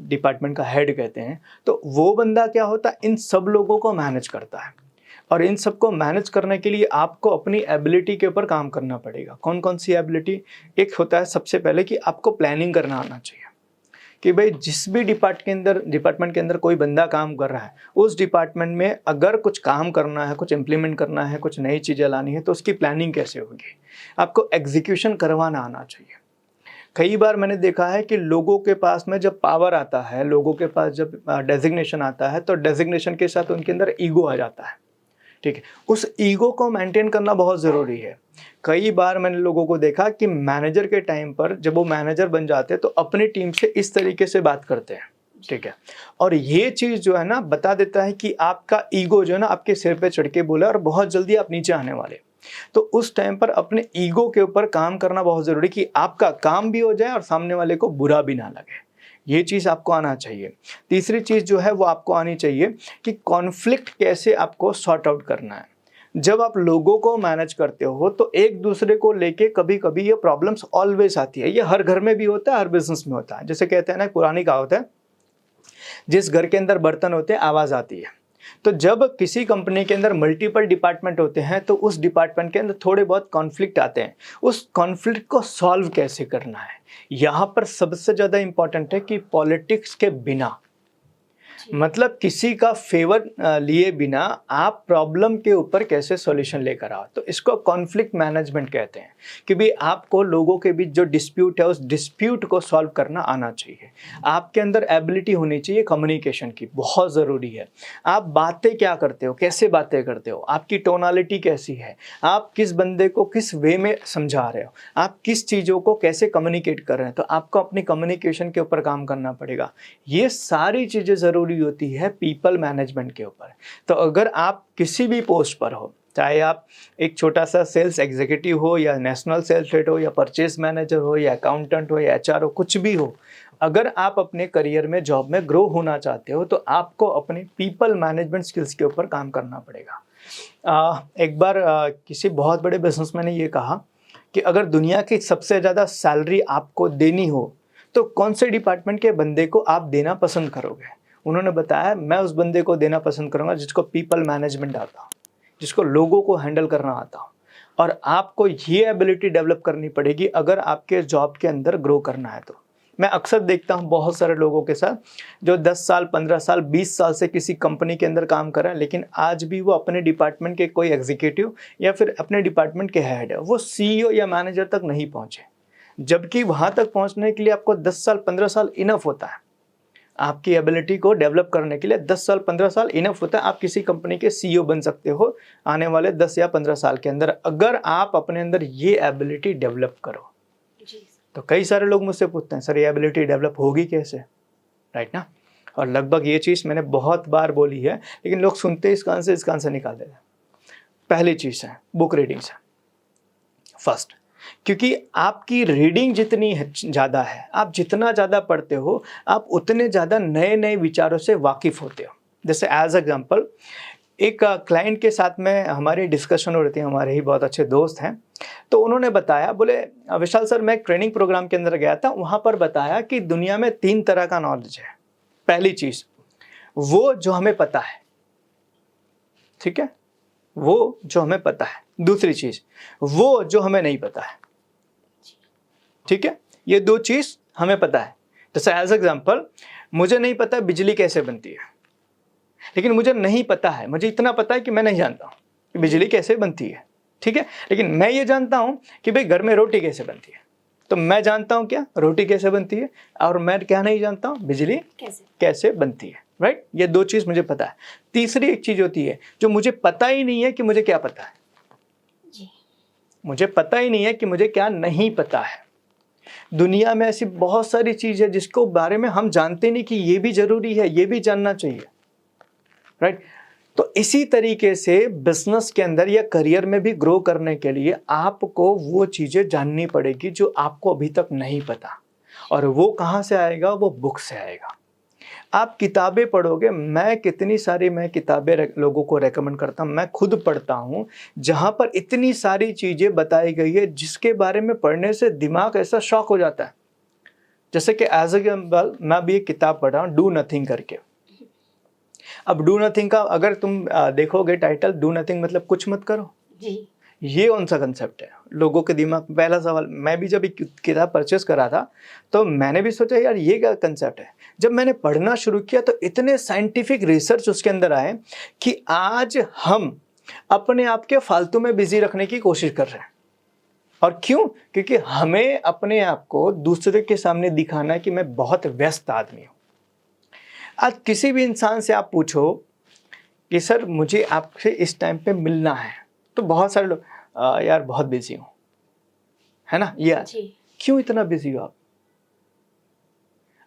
डिपार्टमेंट का हेड कहते हैं। तो वो बंदा क्या होता है, इन सब लोगों को मैनेज करता है। और इन सबको मैनेज करने के लिए आपको अपनी एबिलिटी के ऊपर काम करना पड़ेगा। कौन कौन सी एबिलिटी? एक होता है सबसे पहले कि आपको प्लानिंग करना आना चाहिए कि भाई जिस भी डिपार्टमेंट के अंदर कोई बंदा काम कर रहा है, उस डिपार्टमेंट में अगर कुछ काम करना है, कुछ इम्प्लीमेंट करना है, कुछ नई चीज़ें लानी है तो उसकी प्लानिंग कैसे होगी। आपको एग्जीक्यूशन करवाना आना चाहिए। कई बार मैंने देखा है कि लोगों के पास में जब पावर आता है, लोगों के पास जब डेजिग्नेशन आता है तो डेजिग्नेशन के साथ उनके अंदर ईगो आ जाता है, ठीक है। उस ईगो को मेंटेन करना बहुत ज़रूरी है। कई बार मैंने लोगों को देखा कि मैनेजर के टाइम पर जब वो मैनेजर बन जाते हैं तो अपनी टीम से इस तरीके से बात करते हैं, ठीक है। और ये चीज़ जो है ना बता देता है कि आपका ईगो जो है ना आपके सिर पे चढ़ के बोला और बहुत जल्दी आप नीचे आने वाले। तो उस टाइम पर अपने ईगो के ऊपर काम करना बहुत ज़रूरी कि आपका काम भी हो जाए और सामने वाले को बुरा भी ना लगे। ये चीज़ आपको आना चाहिए। तीसरी चीज़ जो है वो आपको आनी चाहिए कि कॉन्फ्लिक्ट कैसे आपको सॉर्ट आउट करना है। जब आप लोगों को मैनेज करते हो तो एक दूसरे को लेके कभी कभी ये प्रॉब्लम्स ऑलवेज आती है। ये हर घर में भी होता है, हर बिजनेस में होता है। जैसे कहते हैं ना, पुरानी कहावत है, जिस घर के अंदर बर्तन होते हैं आवाज़ आती है। तो जब किसी कंपनी के अंदर मल्टीपल डिपार्टमेंट होते हैं तो उस डिपार्टमेंट के अंदर थोड़े बहुत कॉन्फ्लिक्ट आते हैं। उस कॉन्फ्लिक्ट को सॉल्व कैसे करना है, यहाँ पर सबसे ज़्यादा इम्पॉर्टेंट है कि पॉलिटिक्स के बिना, मतलब किसी का फेवर लिए बिना आप प्रॉब्लम के ऊपर कैसे सॉल्यूशन लेकर आओ। तो इसको कॉन्फ्लिक्ट मैनेजमेंट कहते हैं कि भाई आपको लोगों के बीच जो डिस्प्यूट है उस डिस्प्यूट को सॉल्व करना आना चाहिए। आपके अंदर एबिलिटी होनी चाहिए कम्युनिकेशन की, बहुत ज़रूरी है। आप बातें क्या करते हो, कैसे बातें करते हो, आपकी टोनालिटी कैसी है, आप किस बंदे को किस वे में समझा रहे हो, आप किस चीज़ों को कैसे कम्युनिकेट कर रहे हैं। तो आपको अपनी कम्युनिकेशन के ऊपर काम करना पड़ेगा। ये सारी चीज़ें ज़रूरी होती है पीपल मैनेजमेंट के ऊपर। तो अगर आप किसी भी पोस्ट पर हो, चाहे आप एक छोटा सा सेल्स एग्जीक्यूटिव हो या नेशनल सेल्स हेड हो या परचेज मैनेजर हो या अकाउंटेंट हो या एचआर हो, कुछ भी हो, अगर आप अपने करियर में जॉब में ग्रो होना चाहते हो तो आपको अपने पीपल मैनेजमेंट स्किल्स के ऊपर काम करना पड़ेगा। एक बार किसी बहुत बड़े बिजनेसमैन ने ये कहा कि अगर दुनिया की सबसे ज़्यादा सैलरी आपको देनी हो तो कौन से डिपार्टमेंट के बंदे को आप देना पसंद करोगे। उन्होंने बताया, मैं उस बंदे को देना पसंद करूंगा जिसको पीपल मैनेजमेंट आता हो, जिसको लोगों को हैंडल करना आता हो। और आपको ये एबिलिटी डेवलप करनी पड़ेगी अगर आपके जॉब के अंदर ग्रो करना है। तो मैं अक्सर देखता हूँ बहुत सारे लोगों के साथ जो 10 साल 15 साल 20 साल से किसी कंपनी के अंदर काम कर रहे हैं, लेकिन आज भी वो अपने डिपार्टमेंट के कोई एग्जीक्यूटिव या फिर अपने डिपार्टमेंट के हेड है, वो सीईओ या मैनेजर तक नहीं पहुँचे। जबकि वहाँ तक पहुँचने के लिए आपको 10 साल 15 साल इनफ होता है। आपकी एबिलिटी को डेवलप करने के लिए 10 साल 15 साल इनफ होता है। आप किसी कंपनी के सीईओ बन सकते हो आने वाले 10 या 15 साल के अंदर, अगर आप अपने अंदर ये एबिलिटी डेवलप करो। तो कई सारे लोग मुझसे पूछते हैं, सर ये एबिलिटी डेवलप होगी कैसे, राइट ना। और लगभग ये चीज़ मैंने बहुत बार बोली है, लेकिन लोग सुनते इसका आंसर निकाल देते हैं। पहली चीज़ है बुक रीडिंग से फर्स्ट, क्योंकि आपकी रीडिंग जितनी ज़्यादा है, आप जितना ज़्यादा पढ़ते हो, आप उतने ज़्यादा नए नए विचारों से वाकिफ़ होते हो। जैसे एज एग्जांपल, एक क्लाइंट के साथ में हमारी डिस्कशन हो रही थी, हमारे ही बहुत अच्छे दोस्त हैं, तो उन्होंने बताया, बोले विशाल सर मैं एक ट्रेनिंग प्रोग्राम के अंदर गया था, वहाँ पर बताया कि दुनिया में 3 तरह का नॉलेज है। पहली चीज़ वो जो हमें पता है, ठीक है, वो जो हमें पता है। दूसरी चीज़ वो जो हमें नहीं पता है, ठीक है। ये 2 चीज़ हमें पता है। जैसे एज एग्जांपल, मुझे नहीं पता बिजली कैसे बनती है, लेकिन मुझे नहीं पता है, मुझे इतना पता है कि मैं नहीं जानता हूँ कि बिजली कैसे बनती है, ठीक है। लेकिन मैं ये जानता हूँ कि भाई घर में रोटी कैसे बनती है। तो मैं जानता हूँ क्या, रोटी कैसे बनती है, और मैं क्या नहीं जानता हूँ, बिजली कैसे बनती है, राइट। ये 2 चीज़ मुझे पता है। तीसरी एक चीज़ होती है जो मुझे पता ही नहीं है कि मुझे क्या पता है। मुझे पता ही नहीं है कि मुझे क्या नहीं पता है। दुनिया में ऐसी बहुत सारी चीज़ है जिसको बारे में हम जानते नहीं कि ये भी ज़रूरी है, ये भी जानना चाहिए, राइट। तो इसी तरीके से बिजनेस के अंदर या करियर में भी ग्रो करने के लिए आपको वो चीज़ें जाननी पड़ेगी जो आपको अभी तक नहीं पता। और वो कहाँ से आएगा? वो बुक से आएगा। आप किताबें पढ़ोगे, मैं किताबें लोगों को रेकमेंड करता हूँ, मैं खुद पढ़ता हूँ, जहाँ पर इतनी सारी चीज़ें बताई गई है जिसके बारे में पढ़ने से दिमाग ऐसा शॉक हो जाता है। जैसे कि एज एग्जाम्पल मैं अभी एक किताब पढ़ रहा हूँ, डू नथिंग करके। अब डू नथिंग का अगर तुम देखोगे टाइटल, डू नथिंग मतलब कुछ मत करो जी। ये कौन सा कंसेप्ट है? लोगों के दिमाग में पहला सवाल। मैं भी जब एक किताब परचेस करा था तो मैंने भी सोचा यार ये क्या कंसेप्ट है। जब मैंने पढ़ना शुरू किया तो इतने साइंटिफिक रिसर्च उसके अंदर आए कि आज हम अपने आप के फालतू में बिजी रखने की कोशिश कर रहे हैं। और क्यों? क्योंकि हमें अपने आप को दूसरे के सामने दिखाना है कि मैं बहुत व्यस्त आदमी हूँ। आज किसी भी इंसान से आप पूछो कि सर मुझे आपसे इस टाइम पे मिलना है, तो बहुत सारे लोग यार बहुत बिजी हूँ, है ना? यार जी। क्यों इतना बिजी हो आप?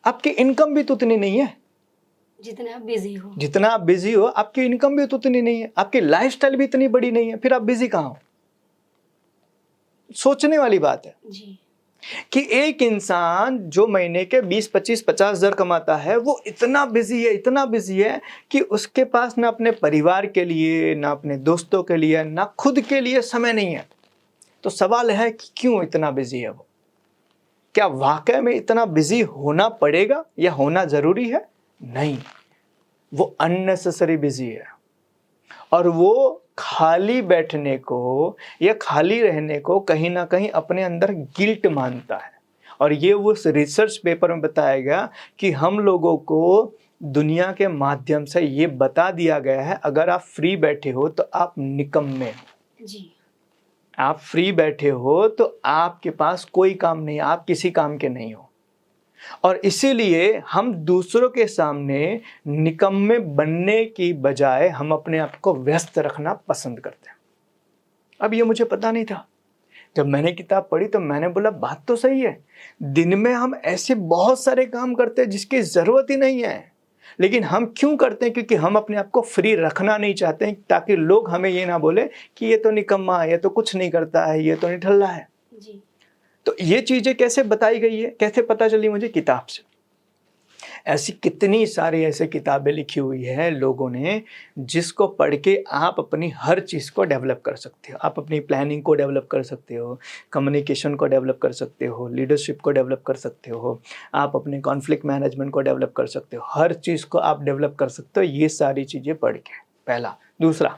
आपकी इनकम भी तो उतनी नहीं है जितने आप बिजी हो। जितना आप बिजी हो, आपकी इनकम भी तो उतनी नहीं है, आपकी लाइफस्टाइल भी इतनी बड़ी नहीं है, फिर आप बिजी कहाँ हो? सोचने वाली बात है जी। कि एक इंसान जो महीने के 20, 25, 50 हजार कमाता है, वो इतना बिजी है कि उसके पास ना अपने परिवार के लिए, ना अपने दोस्तों के लिए, ना खुद के लिए समय नहीं है। तो सवाल है कि क्यों इतना बिजी है वो? क्या वाकई में इतना बिजी होना पड़ेगा या होना जरूरी है? नहीं, वो अननेसेसरी बिजी है और वो खाली बैठने को या खाली रहने को कहीं ना कहीं अपने अंदर गिल्ट मानता है। और ये उस रिसर्च पेपर में बताया गया कि हम लोगों को दुनिया के माध्यम से ये बता दिया गया है, अगर आप फ्री बैठे हो तो आप निकम्मे हो। जी। आप फ्री बैठे हो तो आपके पास कोई काम नहीं, आप किसी काम के नहीं हो। और इसीलिए हम दूसरों के सामने निकम्मे बनने की बजाय हम अपने आप को व्यस्त रखना पसंद करते हैं। अब ये मुझे पता नहीं था। जब मैंने किताब पढ़ी तो मैंने बोला बात तो सही है। दिन में हम ऐसे बहुत सारे काम करते हैं जिसकी ज़रूरत ही नहीं है, लेकिन हम क्यों करते हैं? क्योंकि हम अपने आप को फ्री रखना नहीं चाहते हैं, ताकि लोग हमें ये ना बोले कि ये तो निकम्मा है, ये तो कुछ नहीं करता है, ये तो निठल्ला है। जी। तो ये चीज़ें कैसे बताई गई है, कैसे पता चली मुझे? किताब से। ऐसी कितनी सारी ऐसे किताबें लिखी हुई है लोगों ने, जिसको पढ़ के आप अपनी हर चीज़ को डेवलप कर सकते हो। आप अपनी प्लानिंग को डेवलप कर सकते हो, कम्युनिकेशन को डेवलप कर सकते हो, लीडरशिप को डेवलप कर सकते हो, आप अपने कॉन्फ्लिक्ट मैनेजमेंट को डेवलप कर सकते हो। हर चीज़ को आप डेवलप कर सकते हो ये सारी चीज़ें पढ़ के। पहला। दूसरा,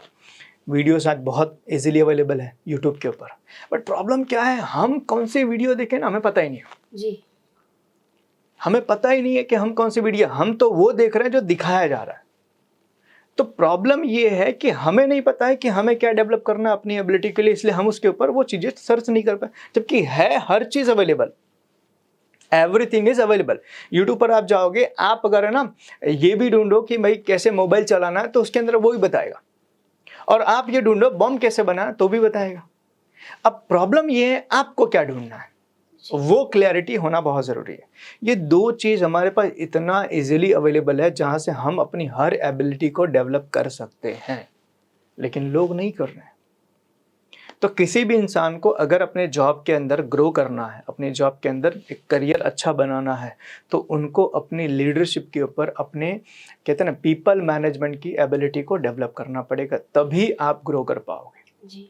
वीडियोस आज बहुत इजीली अवेलेबल है यूट्यूब के ऊपर। बट प्रॉब्लम क्या है, हम कौन सी वीडियो देखें ना हमें पता ही नहीं है। जी। हमें पता ही नहीं है कि हम कौन सी वीडियो, हम तो वो देख रहे हैं जो दिखाया जा रहा है। तो प्रॉब्लम ये है कि हमें नहीं पता है कि हमें क्या डेवलप करना है अपनी एबिलिटी के लिए, इसलिए हम उसके ऊपर वो चीज़ें सर्च नहीं कर पाए, जबकि है हर चीज़ available. Everything is available. YouTube पर आप जाओगे, आप अगर है ना ये भी ढूंढो कि भाई कैसे मोबाइल चलाना है, तो उसके अंदर वो भी बताएगा। और आप ये ढूंढो बॉम्ब कैसे बनाना, तो भी बताएगा। अब प्रॉब्लम ये है आपको क्या ढूंढना है, वो क्लैरिटी होना बहुत ज़रूरी है। ये दो चीज़ हमारे पास इतना इजीली अवेलेबल है जहाँ से हम अपनी हर एबिलिटी को डेवलप कर सकते हैं, लेकिन लोग नहीं कर रहे हैं। तो किसी भी इंसान को अगर अपने जॉब के अंदर ग्रो करना है, अपने जॉब के अंदर एक करियर अच्छा बनाना है, तो उनको अपनी लीडरशिप के ऊपर, अपने कहते हैं ना पीपल मैनेजमेंट की एबिलिटी को डेवलप करना पड़ेगा, तभी आप ग्रो कर पाओगे। जी।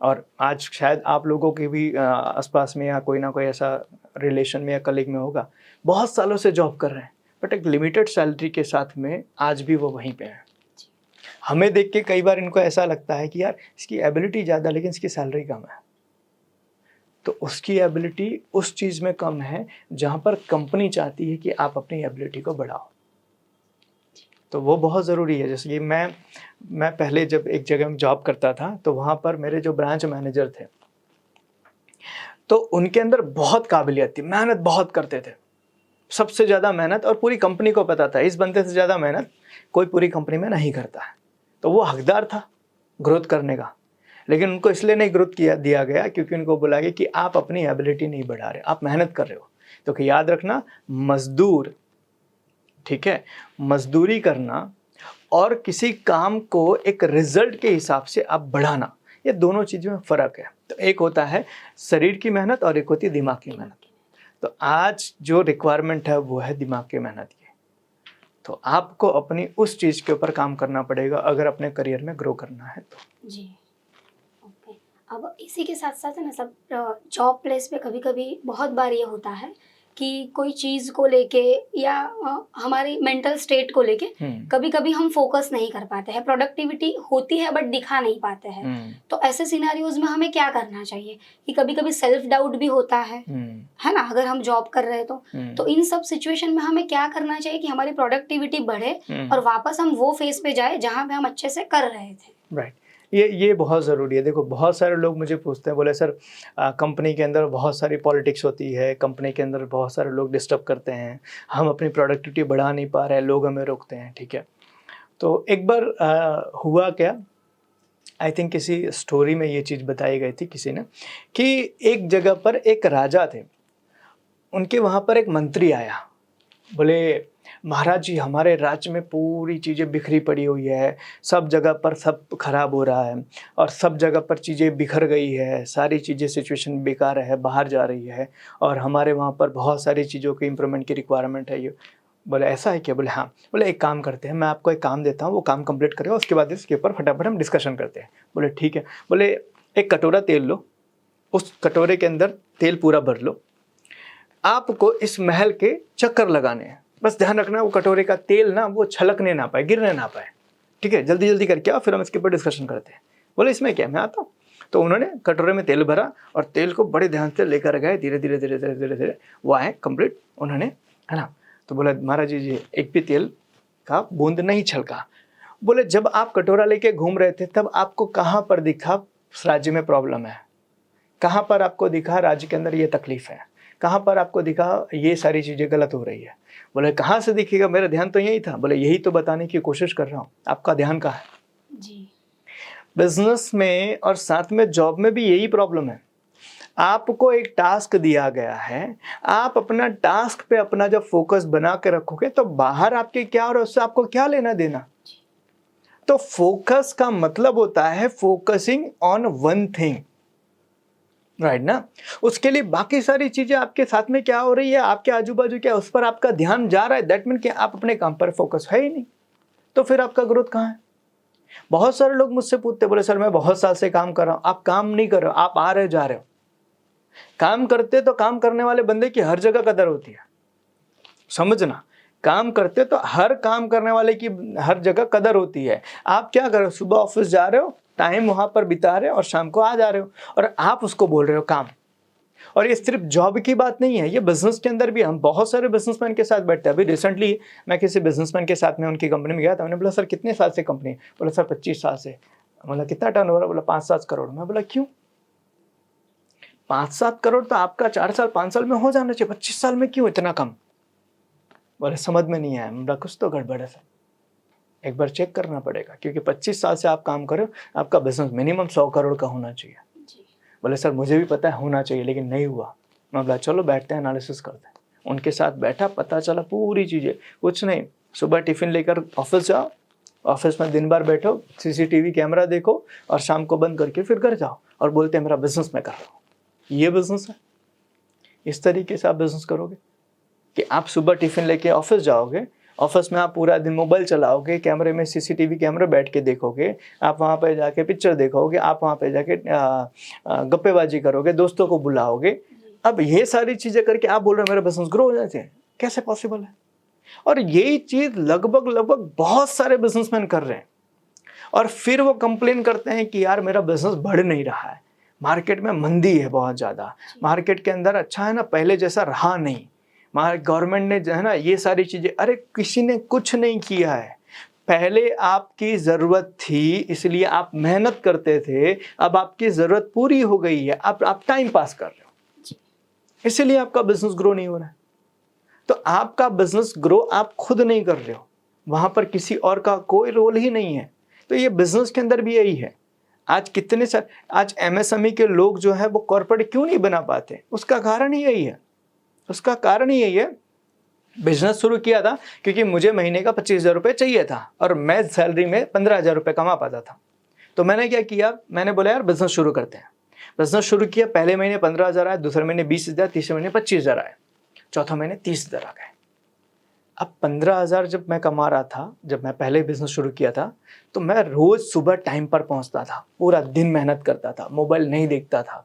और आज शायद आप लोगों के भी आसपास में या कोई ना कोई ऐसा रिलेशन में या कलीग में होगा, बहुत सालों से जॉब कर रहे हैं, बट एक लिमिटेड सैलरी के साथ में आज भी वो वहीं पे हैं। हमें देख के कई बार इनको ऐसा लगता है कि यार इसकी एबिलिटी ज़्यादा लेकिन इसकी सैलरी कम है। तो उसकी एबिलिटी उस चीज़ में कम है जहाँ पर कंपनी चाहती है कि आप अपनी एबिलिटी को बढ़ाओ। तो वो बहुत ज़रूरी है। जैसे कि मैं पहले जब एक जगह में जॉब करता था, तो वहाँ पर मेरे जो ब्रांच मैनेजर थे, तो उनके अंदर बहुत काबिलियत थी, मेहनत बहुत करते थे, सबसे ज़्यादा मेहनत, और पूरी कंपनी को पता था इस बंदे से ज़्यादा मेहनत कोई पूरी कंपनी में नहीं करता है। तो वो हकदार था ग्रोथ करने का, लेकिन उनको इसलिए नहीं ग्रोथ दिया गया क्योंकि उनको बोला गया कि आप अपनी एबिलिटी नहीं बढ़ा रहे, आप मेहनत कर रहे हो। तो याद रखना, मजदूर, ठीक है, मजदूरी करना और किसी काम को एक रिजल्ट के हिसाब से आप बढ़ाना, ये दोनों चीज़ों में फ़र्क है। तो एक होता है शरीर की मेहनत और एक होती है दिमाग की मेहनत। तो आज जो रिक्वायरमेंट है वो है दिमाग की मेहनत की। तो आपको अपनी उस चीज़ के ऊपर काम करना पड़ेगा अगर अपने करियर में ग्रो करना है तो। जी, ओके। अब इसी के साथ साथ है ना सब जॉब प्लेस पे कभी कभी बहुत बार ये होता है कि कोई चीज़ को लेके या हमारी मेंटल स्टेट को लेके कभी कभी हम फोकस नहीं कर पाते हैं, प्रोडक्टिविटी होती है बट दिखा नहीं पाते हैं। तो ऐसे सिनेरियोज में हमें क्या करना चाहिए कि कभी कभी सेल्फ डाउट भी होता है ना, अगर हम जॉब कर रहे हैं तो इन सब सिचुएशन में हमें क्या करना चाहिए कि हमारी प्रोडक्टिविटी बढ़े और वापस हम वो फेस पे जाए जहाँ पे हम अच्छे से कर रहे थे। राइट, ये बहुत ज़रूरी है। देखो बहुत सारे लोग मुझे पूछते हैं, बोले सर कंपनी के अंदर बहुत सारी पॉलिटिक्स होती है, कंपनी के अंदर बहुत सारे लोग डिस्टर्ब करते हैं, हम अपनी प्रोडक्टिविटी बढ़ा नहीं पा रहे हैं, लोग हमें रोकते हैं। ठीक है, तो एक बार हुआ क्या, आई थिंक किसी स्टोरी में ये चीज़ बताई गई थी किसी ने, कि एक जगह पर एक राजा थे, उनके वहाँ पर एक मंत्री आया, बोले महाराज जी हमारे राज्य में पूरी चीज़ें बिखरी पड़ी हुई है, सब जगह पर सब खराब हो रहा है और सब जगह पर चीज़ें बिखर गई है, सारी चीज़ें सिचुएशन बेकार है, बाहर जा रही है और हमारे वहाँ पर बहुत सारी चीज़ों के इम्प्रूवमेंट की रिक्वायरमेंट है। ये बोले ऐसा है क्या? बोले हाँ। बोले एक काम करते हैं, मैं आपको एक काम देता हूँ, वो काम कंप्लीट करेगा, उसके बाद इसके ऊपर फटाफट हम डिस्कशन करते हैं। बोले ठीक है। बोले एक कटोरा तेल लो, उस कटोरे के अंदर तेल पूरा भर लो, आपको इस महल के चक्कर लगाने हैं, बस ध्यान रखना वो कटोरे का तेल ना वो छलकने ना पाए, गिरने ना पाए। ठीक है, जल्दी जल्दी करके आओ, फिर हम इसके ऊपर डिस्कशन करते हैं। बोले इसमें क्या, मैं आता हूँ। तो उन्होंने कटोरे में तेल भरा और तेल को बड़े ध्यान से लेकर गए, धीरे धीरे धीरे धीरे धीरे धीरे वो आए कंप्लीट उन्होंने, है ना। तो बोला महाराज जी एक भी तेल का बूंद नहीं छलका। बोले जब आप कटोरा लेके घूम रहे थे तब आपको कहाँ पर दिखा राज्य में प्रॉब्लम है, कहाँ पर आपको दिखा राज्य के अंदर ये तकलीफ है, कहाँ पर आपको दिखा ये सारी चीज़ें गलत हो रही है। बोले कहाँ से दिखेगा, मेरा ध्यान तो यही था। बोले यही तो बताने की कोशिश कर रहा हूँ, आपका ध्यान कहाँ है। जी, बिजनेस में और साथ में जॉब में भी यही प्रॉब्लम है। आपको एक टास्क दिया गया है, आप अपना टास्क पे अपना जब फोकस बना के रखोगे तो बाहर आपके क्या और उससे आपको क्या लेना देना। तो फोकस का मतलब होता है focusing on one thing, right ना। उसके लिए बाकी सारी चीजें आपके साथ में क्या हो रही है, आपके आजू बाजू क्या, उस पर आपका ध्यान जा रहा है, दैट मीन कि आप अपने काम पर फोकस है ही नहीं, तो फिर आपका ग्रोथ कहाँ है। बहुत सारे लोग मुझसे पूछते, बोले सर मैं बहुत साल से काम कर रहा हूं। आप काम नहीं कर रहे हो, आप आ रहे जा रहे हो। काम करते तो काम करने वाले बंदे की हर जगह कदर होती है, समझना। काम करते तो हर काम करने वाले की हर जगह कदर होती है। आप क्या कर रहे हो, सुबह ऑफिस जा रहे हो, टाइम वहां पर बिता रहे हो और शाम को आ जा रहे हो, और आप उसको बोल रहे हो काम। और ये सिर्फ जॉब की बात नहीं है, ये बिजनेस के अंदर भी। हम बहुत सारे बिजनेसमैन के साथ बैठते हैं। अभी रिसेंटली मैं किसी बिजनेसमैन के साथ में उनकी कंपनी में गया था। मैंने बोला सर कितने साल से कंपनी? बोला सर 25 साल से। बोला कितना टर्नओवर है? बोला 5-7 करोड़। मैं बोला क्यों 5-7 करोड़? तो आपका 4 साल 5 साल में हो जाना चाहिए, 25 साल में क्यों इतना कम? बोले समझ में नहीं आया। बोला कुछ तो गड़बड़ है सर, एक बार चेक करना पड़ेगा, क्योंकि 25 साल से आप काम करो, आपका बिजनेस मिनिमम 100 करोड़ का होना चाहिए। बोले सर मुझे भी पता है होना चाहिए लेकिन नहीं हुआ। मैं बोला चलो बैठते हैं, एनालिसिस करते हैं। उनके साथ बैठा, पता चला पूरी चीज़ें। कुछ नहीं, सुबह टिफ़िन लेकर ऑफिस जाओ, ऑफिस में दिन भर बैठो, सीसीटीवी कैमरा देखो और शाम को बंद करके फिर घर जाओ और बोलते हैं मेरा बिजनेस मैं कर रहा हूँ। ये बिजनेस है? इस तरीके से आप बिजनेस करोगे कि आप सुबह टिफ़िन लेके ऑफिस जाओगे, ऑफिस में आप पूरा दिन मोबाइल चलाओगे, कैमरे में सीसीटीवी कैमरा बैठ के देखोगे, आप वहाँ पे जाके पिक्चर देखोगे, आप वहाँ पे जाके गप्पेबाजी करोगे, दोस्तों को बुलाओगे। अब ये सारी चीज़ें करके आप बोल रहे हो मेरा बिजनेस ग्रो हो जाते हैं, कैसे पॉसिबल है? और यही चीज़ लगभग बहुत सारे बिजनेसमैन कर रहे हैं। और फिर वो कंप्लेन करते हैं कि यार मेरा बिजनेस बढ़ नहीं रहा है, मार्केट में मंदी है बहुत ज़्यादा, मार्केट के अंदर अच्छा है ना पहले जैसा रहा नहीं, गवर्नमेंट ने जो है ना ये सारी चीज़ें। अरे किसी ने कुछ नहीं किया है, पहले आपकी ज़रूरत थी इसलिए आप मेहनत करते थे, अब आपकी ज़रूरत पूरी हो गई है, अब आप टाइम पास कर रहे हो, इसीलिए आपका बिजनेस ग्रो नहीं हो रहा है। तो आपका बिजनेस ग्रो आप खुद नहीं कर रहे हो, वहाँ पर किसी और का कोई रोल ही नहीं है। तो ये बिजनेस के अंदर भी यही है। आज कितने सारे आज एमएसएमई के लोग जो है वो कॉर्पोरेट क्यों नहीं बना पाते, उसका कारण ही यही है। उसका कारण ही यही है बिजनेस शुरू किया था क्योंकि मुझे महीने का 25,000 रुपये चाहिए था और मैं सैलरी में 15,000 रुपये कमा पाता था। तो मैंने क्या किया, मैंने बोला यार बिजनेस शुरू करते हैं। बिजनेस शुरू किया, पहले महीने 15,000 आए, दूसरे महीने 20,000, तीसरे महीने 25,000 आए, चौथा महीने 30,000 आ गए। अब 15,000 जब मैं कमा रहा था, जब मैं पहले बिजनेस शुरू किया था, तो मैं रोज़ सुबह टाइम पर पहुंचता था, पूरा दिन मेहनत करता था, मोबाइल नहीं देखता था,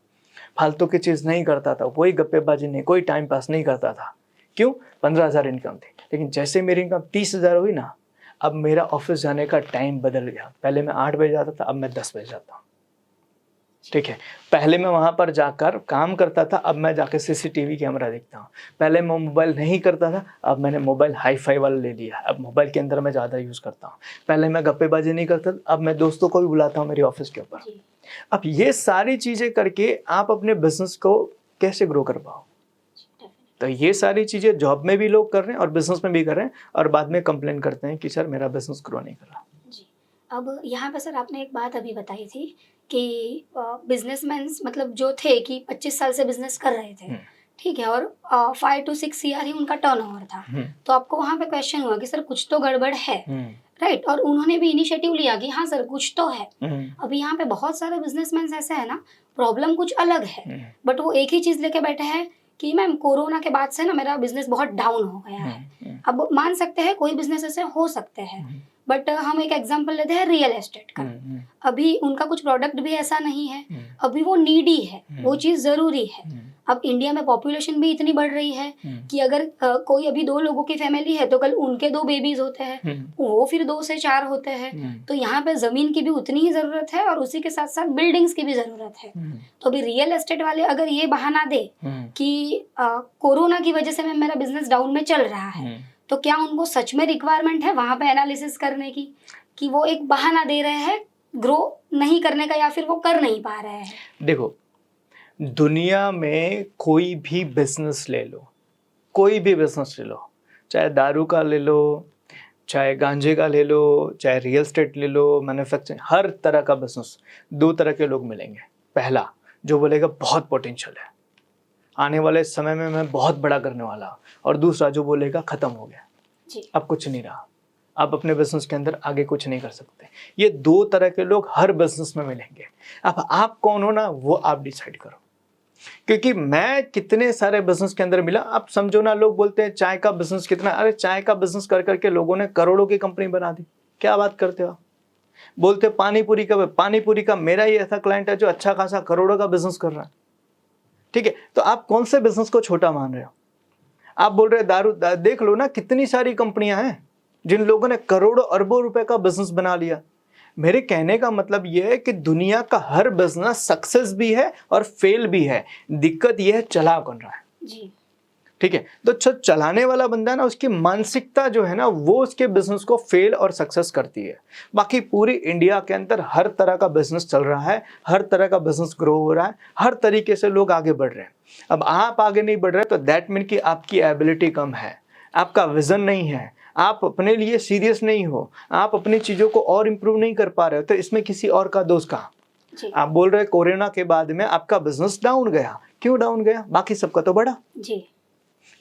फालतू की चीज़ नहीं करता था, कोई गप्पेबाजी नहीं, कोई टाइम पास नहीं करता था। क्यों? 15,000 इनकम थी। लेकिन जैसे मेरी इनकम 30,000 हुई ना, अब मेरा ऑफिस जाने का टाइम बदल गया। पहले मैं 8 बजे जाता था, अब मैं 10 बजे जाता हूँ। ठीक है, पहले मैं वहाँ पर जाकर काम करता था, अब मैं जाकर सीसीटीवी कैमरा देखता हूँ। पहले मैं मोबाइल नहीं करता था, अब मैंने मोबाइल हाई-फाई वाला ले लिया, अब मोबाइल के अंदर मैं ज़्यादा यूज़ करता हूँ। पहले मैं गप्पेबाजी नहीं करता, अब मैं दोस्तों को भी बुलाता हूँ मेरे ऑफिस के ऊपर। अब ये सारी चीज़ें करके आप अपने बिजनेस को कैसे ग्रो कर पाओ? तो ये सारी चीज़ें जॉब में भी लोग कर रहे हैं और बिजनेस में भी कर रहे हैं, और बाद में कंप्लेन करते हैं कि सर मेरा बिजनेस ग्रो नहीं कर रहा। जी, अब यहाँ पे सर आपने एक बात अभी बताई थी कि बिजनेसमैन मतलब जो थे कि 25 साल से बिजनेस कर रहे थे, ठीक है, और 5 to 6 CR ही उनका टर्नओवर था। तो आपको वहाँ पे क्वेश्चन हुआ कि सर कुछ तो गड़बड़ है, राइट, और उन्होंने भी इनिशिएटिव लिया कि हाँ सर कुछ तो है। अभी यहाँ पे बहुत सारे बिजनेसमैन ऐसे है ना, प्रॉब्लम कुछ अलग है, बट वो एक ही चीज़ लेके बैठे हैं कि मैम कोरोना के बाद से ना मेरा बिजनेस बहुत डाउन हो गया है। अब मान सकते हैं कोई बिजनेस ऐसे हो सकते हैं, बट हम एक एग्जांपल लेते हैं रियल एस्टेट का। अभी उनका कुछ प्रोडक्ट भी ऐसा नहीं है, अभी वो नीडी है, वो चीज़ ज़रूरी है। अब इंडिया में पॉपुलेशन भी इतनी बढ़ रही है कि अगर कोई अभी 2 लोगों की फैमिली है तो कल उनके 2 बेबीज होते हैं, वो फिर 2 से 4 होते हैं। तो यहाँ पे ज़मीन की भी उतनी ही ज़रूरत है और उसी के साथ साथ बिल्डिंग्स की भी ज़रूरत है। तो अभी रियल एस्टेट वाले अगर ये बहाना दे कि कोरोना की वजह से मेरा बिजनेस डाउन में चल रहा है, तो क्या उनको सच में रिक्वायरमेंट है वहाँ पे एनालिसिस करने की, कि वो एक बहाना दे रहे हैं ग्रो नहीं करने का, या फिर वो कर नहीं पा रहे हैं? देखो, दुनिया में कोई भी बिजनेस ले लो, कोई भी बिजनेस ले लो, चाहे दारू का ले लो, चाहे गांजे का ले लो, चाहे रियल एस्टेट ले लो, मैन्युफैक्चरिंग, हर तरह का बिजनेस 2 तरह के लोग मिलेंगे। पहला जो बोलेगा बहुत पोटेंशियल है, आने वाले समय में मैं बहुत बड़ा करने वाला हूँ, और दूसरा जो बोलेगा ख़त्म हो गया जी, अब कुछ नहीं रहा, आप अपने बिजनेस के अंदर आगे कुछ नहीं कर सकते। ये 2 तरह के लोग हर बिजनेस में मिलेंगे। अब आप कौन हो ना, वो आप डिसाइड करो। क्योंकि मैं कितने सारे बिजनेस के अंदर मिला, आप समझो ना, लोग बोलते हैं चाय का बिजनेस कितना, अरे चाय का बिजनेस कर करके लोगों ने करोड़ों की कंपनी बना दी। क्या बात करते हो? बोलते पानीपुरी का मेरा ही ऐसा क्लाइंट है जो अच्छा खासा करोड़ों का बिजनेस कर रहा है। ठीक है, तो आप कौन से बिजनेस को छोटा मान रहे हो? आप बोल रहे दारू, देख लो ना कितनी सारी कंपनियां हैं जिन लोगों ने करोड़ों अरबों रुपए का बिजनेस बना लिया। मेरे कहने का मतलब यह है कि दुनिया का हर बिजनेस सक्सेस भी है और फेल भी है, दिक्कत यह है चला कौन रहा है जी। ठीक है, तो चलाने वाला बंदा ना, उसकी मानसिकता जो है ना, वो उसके बिजनेस को फेल और सक्सेस करती है। बाकी पूरी इंडिया के अंदर हर तरह का बिजनेस चल रहा है, हर तरह का बिजनेस ग्रो हो रहा है, हर तरीके से लोग आगे बढ़ रहे हैं। अब आप आगे नहीं बढ़ रहे तो दैट मीन कि आपकी एबिलिटी कम है, आपका विजन नहीं है, आप अपने लिए सीरियस नहीं हो, आप अपनी चीज़ों को और इम्प्रूव नहीं कर पा रहे हो, तो इसमें किसी और का दोष कहाँ? आप बोल रहे कोरोना के बाद में आपका बिजनेस डाउन गया, क्यों डाउन गया? बाकी सबका तो बढ़ा जी।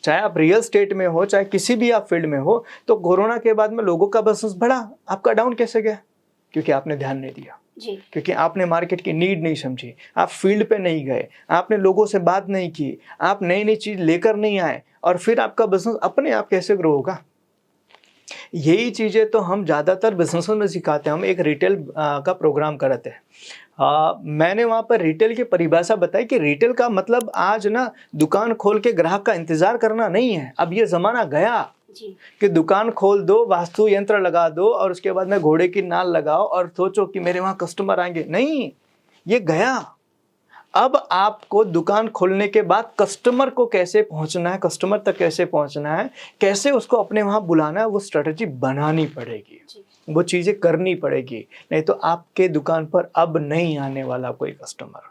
चाहे आप रियल स्टेट में हो, चाहे किसी भी आप फील्ड में हो, तो कोरोना के बाद में लोगों का बिजनेस बढ़ा, आपका डाउन कैसे गया? क्योंकि आपने ध्यान नहीं दिया जी। क्योंकि आपने मार्केट की नीड नहीं समझी, आप फील्ड पे नहीं गए, आपने लोगों से बात नहीं की, आप नई नई चीज लेकर नहीं आए, और फिर आपका बिजनेस अपने आप कैसे ग्रो होगा? यही चीज़ें तो हम ज़्यादातर बिजनेसों में सिखाते हैं। हम एक रिटेल का प्रोग्राम कराते हैं। मैंने वहाँ पर रिटेल की परिभाषा बताई कि रिटेल का मतलब आज ना दुकान खोल के ग्राहक का इंतज़ार करना नहीं है। अब ये ज़माना गया जी। कि दुकान खोल दो, वास्तु यंत्र लगा दो और उसके बाद में घोड़े की नाल लगाओ और सोचो कि मेरे वहाँ कस्टमर आएंगे। नहीं, ये गया। अब आपको दुकान खोलने के बाद कस्टमर को कैसे पहुंचना है, कस्टमर तक कैसे पहुंचना है, कैसे उसको अपने वहां बुलाना है, वो स्ट्रेटजी बनानी पड़ेगी, वो चीज़ें करनी पड़ेगी, नहीं तो आपके दुकान पर अब नहीं आने वाला कोई कस्टमर।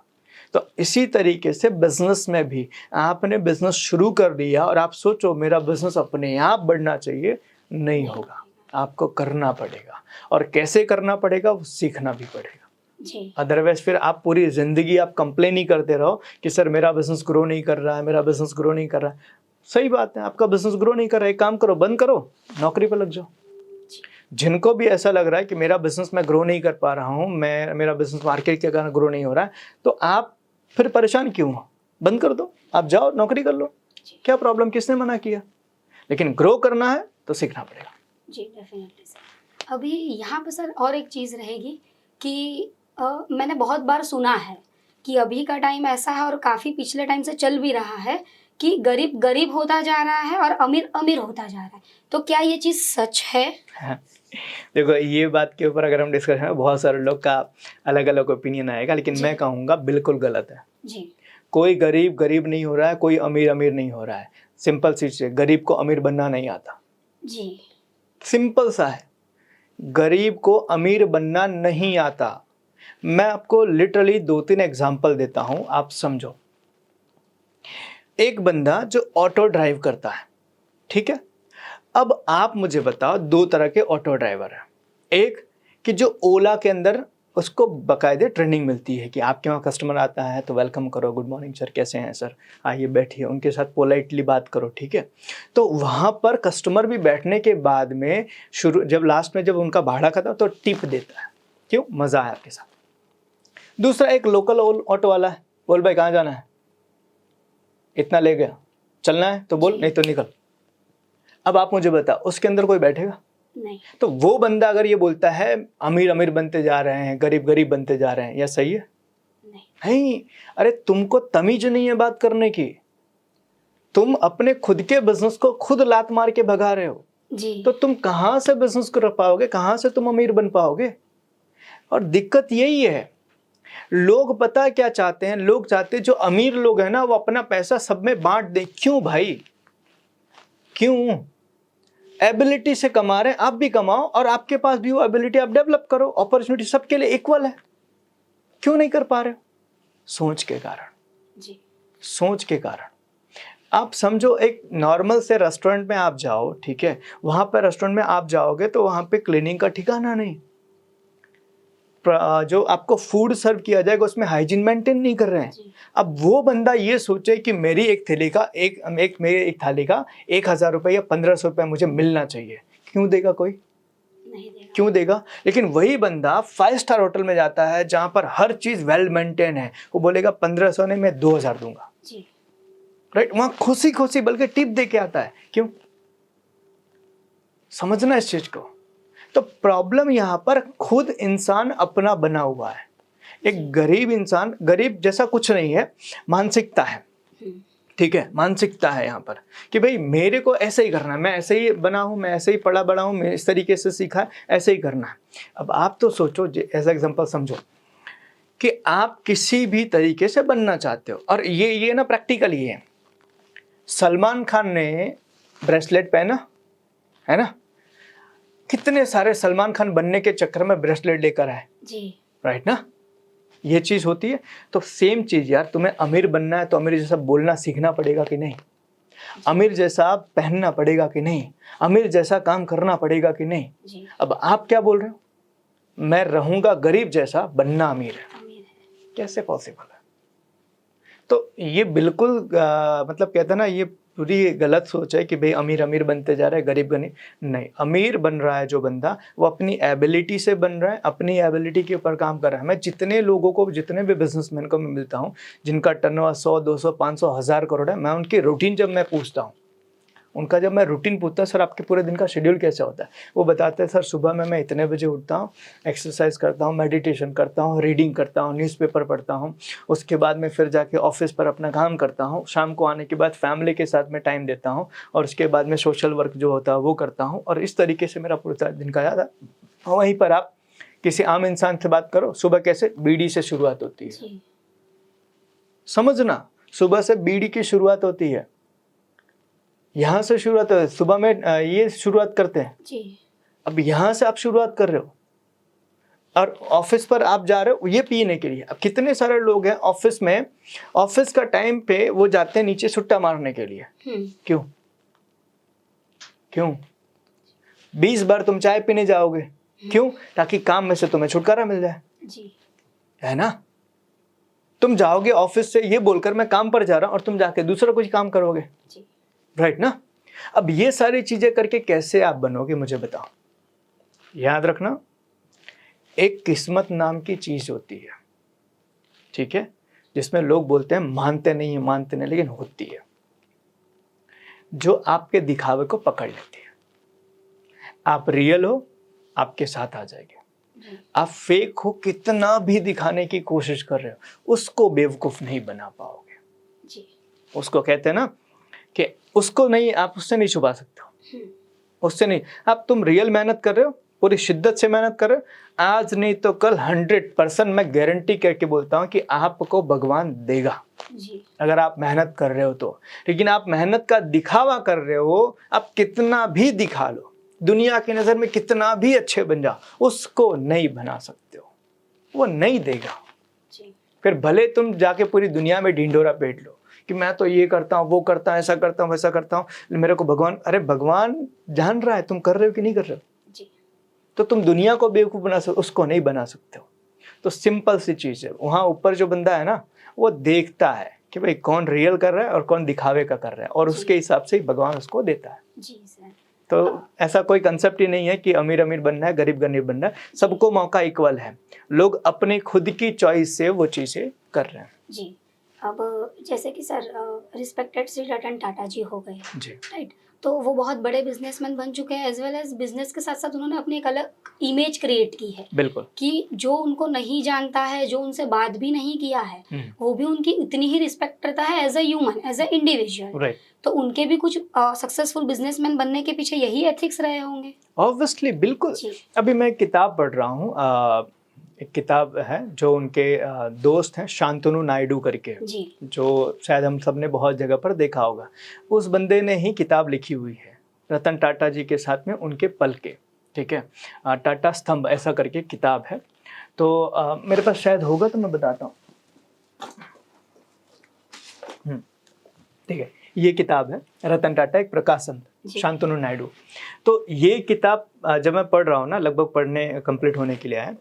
तो इसी तरीके से बिजनेस में भी आपने बिजनेस शुरू कर दिया और आप सोचो मेरा बिजनेस अपने आप बढ़ना चाहिए, नहीं होगा, आपको करना पड़ेगा, और कैसे करना पड़ेगा वो सीखना भी पड़ेगा। अदरवाइज फिर आप पूरी जिंदगी आप कंप्लेन ही करते रहो कि सर मेरा बिजनेस ग्रो नहीं कर रहा है, मेरा बिजनेस ग्रो नहीं कर रहा है। सही बात है, आपका बिजनेस ग्रो नहीं कर रहा है, एक काम करो, बंद करो, नौकरी पर लग जाओ। जिनको भी ऐसा लग रहा है कि मेरा बिजनेस मैं ग्रो नहीं कर पा रहा हूँ, मेरा बिजनेस मार्केट के कारण ग्रो नहीं हो रहा है, तो आप फिर परेशान क्यों हो? बंद कर दो, आप जाओ नौकरी कर लो, क्या प्रॉब्लम, किसने मना किया? लेकिन ग्रो करना है तो सीखना पड़ेगा। जी डेफिनेटली सर। अभी यहाँ पे सर और एक चीज़ रहेगी कि मैंने बहुत बार सुना है कि अभी का टाइम ऐसा है और काफ़ी पिछले टाइम से चल भी रहा है कि गरीब गरीब होता जा रहा है और अमीर अमीर होता जा रहा है, तो क्या ये चीज़ सच है? देखो, ये बात के ऊपर अगर हम डिस्कस करें, बहुत सारे लोग का अलग अलग ओपिनियन आएगा, लेकिन मैं कहूँगा बिल्कुल गलत है जी। कोई गरीब गरीब नहीं हो रहा है, कोई अमीर अमीर नहीं हो रहा है। सिंपल सी चीज़ है, गरीब को अमीर बनना नहीं आता जी। सिंपल सा है, गरीब को अमीर बनना नहीं आता। मैं आपको लिटरली 2-3 एग्जाम्पल देता हूं, आप समझो। एक बंदा जो ऑटो ड्राइव करता है, ठीक है, अब आप मुझे बताओ, 2 तरह के ऑटो ड्राइवर हैं। एक कि जो ओला के अंदर उसको बाकायदे ट्रेनिंग मिलती है कि आपके वहाँ कस्टमर आता है तो वेलकम करो, गुड मॉर्निंग सर, कैसे हैं सर, आइए बैठिए, उनके साथ पोलाइटली बात करो, ठीक है। तो वहाँ पर कस्टमर भी बैठने के बाद में जब लास्ट में जब उनका भाड़ा खत्म तो टिप देता है, क्यों, मज़ा है आपके साथ। दूसरा एक लोकल ऑटो वाला है, बोल भाई कहाँ जाना है, इतना ले गया, चलना है तो बोल, नहीं तो निकल। अब आप मुझे बताओ, उसके अंदर कोई बैठेगा? नहीं। तो वो बंदा अगर ये बोलता है अमीर अमीर बनते जा रहे हैं, गरीब गरीब बनते जा रहे हैं, यह सही है? नहीं। अरे तुमको तमीज नहीं है बात करने की, तुम अपने खुद के बिजनेस को खुद लात मार के भगा रहे हो जी। तो तुम कहां से बिजनेस कर पाओगे, कहां से तुम अमीर बन पाओगे? और दिक्कत यही है, लोग पता क्या चाहते हैं, लोग चाहते हैं जो अमीर लोग हैं ना, वो अपना पैसा सब में बांट दें। क्यों भाई, क्यों? एबिलिटी से कमा रहे हैं, आप भी कमाओ, और आपके पास भी वो एबिलिटी आप डेवलप करो, अपॉर्चुनिटी सबके लिए इक्वल है। क्यों नहीं कर पा रहे हो? सोच के कारण जी। सोच के कारण। आप समझो, एक नॉर्मल से रेस्टोरेंट में आप जाओ, ठीक है, वहां पर रेस्टोरेंट में आप जाओगे तो वहां पे क्लीनिंग का ठिकाना नहीं, जो आपको फूड सर्व किया जाएगा उसमें हाइजीन मेंटेन नहीं कर रहे हैं। अब वो बंदा ये सोचे कि मेरी एक थाली का मेरी एक थाली का 1000 रुपये या 1500 रुपये मुझे मिलना चाहिए, क्यों देगा कोई? नहीं देगा। क्यों देगा? लेकिन वही बंदा 5 स्टार होटल में जाता है जहां पर हर चीज वेल मेंटेन है, वो बोलेगा 1500 नहीं, मैं 2000 दूंगा। जी। राइट, वहां खुशी खुशी बल्कि टिप दे के आता है। क्यों? समझना इस चीज को। तो प्रॉब्लम यहां पर खुद इंसान अपना बना हुआ है। एक गरीब इंसान, गरीब जैसा कुछ नहीं है, मानसिकता है, ठीक है, मानसिकता है यहाँ पर कि भाई मेरे को ऐसे ही करना है, मैं ऐसे ही बना हूँ, मैं ऐसे ही पढ़ा बड़ा हूँ, मैं इस तरीके से सीखा है, ऐसे ही करना है। अब आप तो सोचो, ऐसा एग्जांपल समझो कि आप किसी भी तरीके से बनना चाहते हो, और ये ना प्रैक्टिकल ही है। सलमान खान ने ब्रेसलेट पहना है ना, कितने सारे सलमान खान बनने के चक्कर में ब्रेसलेट लेकर आए, जी। राइट ना, ये चीज होती है। तो सेम चीज यार, तुम्हें अमीर बनना है तो अमीर जैसा बोलना सीखना पड़ेगा कि नहीं, अमीर जैसा पहनना पड़ेगा कि नहीं, अमीर जैसा काम करना पड़ेगा कि नहीं। जी। अब आप क्या बोल रहे हो, मैं रहूंगा गरीब जैसा, बनना अमीर है, कैसे पॉसिबल है? तो ये बिल्कुल मतलब कहते हैं ना, ये पूरी गलत सोच है कि भाई अमीर अमीर बनते जा रहा है, गरीब गरीब नहीं। अमीर बन रहा है जो बंदा, वो अपनी एबिलिटी से बन रहा है, अपनी एबिलिटी के ऊपर काम कर रहा है। मैं जितने लोगों को, जितने भी बिजनेसमैन को मैं मिलता हूँ जिनका टर्नओवर 100, 200, 500, 1000 करोड़ है, मैं उनकी रूटीन जब मैं पूछता हूँ, उनका जब मैं रूटीन पूछता हूँ, सर आपके पूरे दिन का शेड्यूल कैसा होता है, वो बताते हैं सर सुबह में मैं इतने बजे उठता हूँ, एक्सरसाइज करता हूँ, मेडिटेशन करता हूँ, रीडिंग करता हूँ, न्यूज़पेपर पढ़ता हूँ, उसके बाद में फिर जाके ऑफिस पर अपना काम करता हूँ, शाम को आने के बाद फैमिली के साथ में टाइम देता हूँ, और उसके बाद में सोशल वर्क जो होता है वो करता हूँ, और इस तरीके से मेरा पूरा दिन का जाता है। वहीं पर आप किसी आम इंसान से बात करो, सुबह कैसे बीड़ी से शुरुआत होती है, समझना, सुबह से बीड़ी की शुरुआत होती है, यहाँ से शुरुआत है, सुबह में ये शुरुआत करते हैं जी। अब यहाँ से आप शुरुआत कर रहे हो, और ऑफिस पर आप जा रहे हो ये पीने के लिए। अब कितने सारे लोग हैं ऑफिस में, ऑफिस का टाइम पे वो जाते हैं नीचे सुट्टा मारने के लिए। क्यों? क्यों? 20 बार तुम चाय पीने जाओगे, क्यों? ताकि काम में से तुम्हें छुटकारा मिल जाए जी, है ना। तुम जाओगे ऑफिस से ये बोलकर मैं काम पर जा रहा हूं, और तुम जाके दूसरा कुछ काम करोगे जी। राइट ना। अब ये सारी चीजें करके कैसे आप बनोगे मुझे बताओ। याद रखना, एक किस्मत नाम की चीज होती है, ठीक है, जिसमें लोग बोलते हैं मानते नहीं, लेकिन होती है, जो आपके दिखावे को पकड़ लेती है। आप रियल हो, आपके साथ आ जाएगी। आप फेक हो, कितना भी दिखाने की कोशिश कर रहे हो, उसको बेवकूफ नहीं बना पाओगे जी। उसको कहते हैं ना कि उसको नहीं, आप उससे नहीं छुपा सकते हो, उससे नहीं। आप तुम रियल मेहनत कर रहे हो, पूरी शिद्दत से मेहनत कर रहे हो, आज नहीं तो कल 100% मैं गारंटी करके बोलता हूँ कि आपको भगवान देगा जी। अगर आप मेहनत कर रहे हो तो। लेकिन आप मेहनत का दिखावा कर रहे हो, आप कितना भी दिखा लो, दुनिया की नजर में कितना भी अच्छे बन जाओ, उसको नहीं बना सकते हो, वो नहीं देगा जी। फिर भले तुम जाके पूरी दुनिया में ढिंढोरा पीट लो कि मैं तो ये करता हूँ, वो करता हूँ, ऐसा करता हूँ, वैसा करता हूँ, मेरे को भगवान, अरे भगवान जान रहा है तुम कर रहे हो कि नहीं कर रहे हो जी। तो तुम दुनिया को बेवकूफ बना सकते, उसको नहीं बना सकते हो। तो सिंपल सी चीज है, वहां ऊपर जो बंदा है ना, वो देखता है कि भाई कौन रियल कर रहा है और कौन दिखावे का कर रहा है, और उसके हिसाब से भगवान उसको देता है जी सर। तो ऐसा कोई कंसेप्ट ही नहीं है कि अमीर अमीर बनना है, गरीब गरीब बनना है, सबको मौका इक्वल है। लोग अपने खुद की चॉइस से वो चीजें कर रहे हैं जी। अब जैसे कि सर रिस्पेक्टेड श्री रतन टाटा जी हो गए जी, राइट, तो वो बहुत बड़े बिजनेसमैन बन चुके हैं, एज वेल एज बिजनेस के साथ साथ उन्होंने अपनी एक अलग इमेज क्रिएट की है। बिल्कुल, कि जो उनको नहीं जानता है, जो उनसे बात भी नहीं किया है, वो भी उनकी उतनी ही रिस्पेक्ट करता है as a human, as a individual, right. तो उनके भी कुछ सक्सेसफुल बिजनेसमैन बनने के पीछे यही एथिक्स रहे होंगे। ऑब्वियसली, बिल्कुल। अभी मैं किताब पढ़ रहा हूँ, एक किताब है जो उनके दोस्त हैं, शांतनु नायडू करके जी, जो शायद हम सब ने बहुत जगह पर देखा होगा। उस बंदे ने ही किताब लिखी हुई है रतन टाटा जी के साथ में उनके पल के, ठीक है, टाटा स्तंभ ऐसा करके किताब है। तो मेरे पास शायद होगा तो मैं बताता हूँ, ठीक है, ये किताब है रतन टाटा, एक प्रकाशन, शांतनु नायडू। तो ये किताब जब मैं पढ़ रहा हूँ ना, लगभग पढ़ने कंप्लीट होने के लिए आया,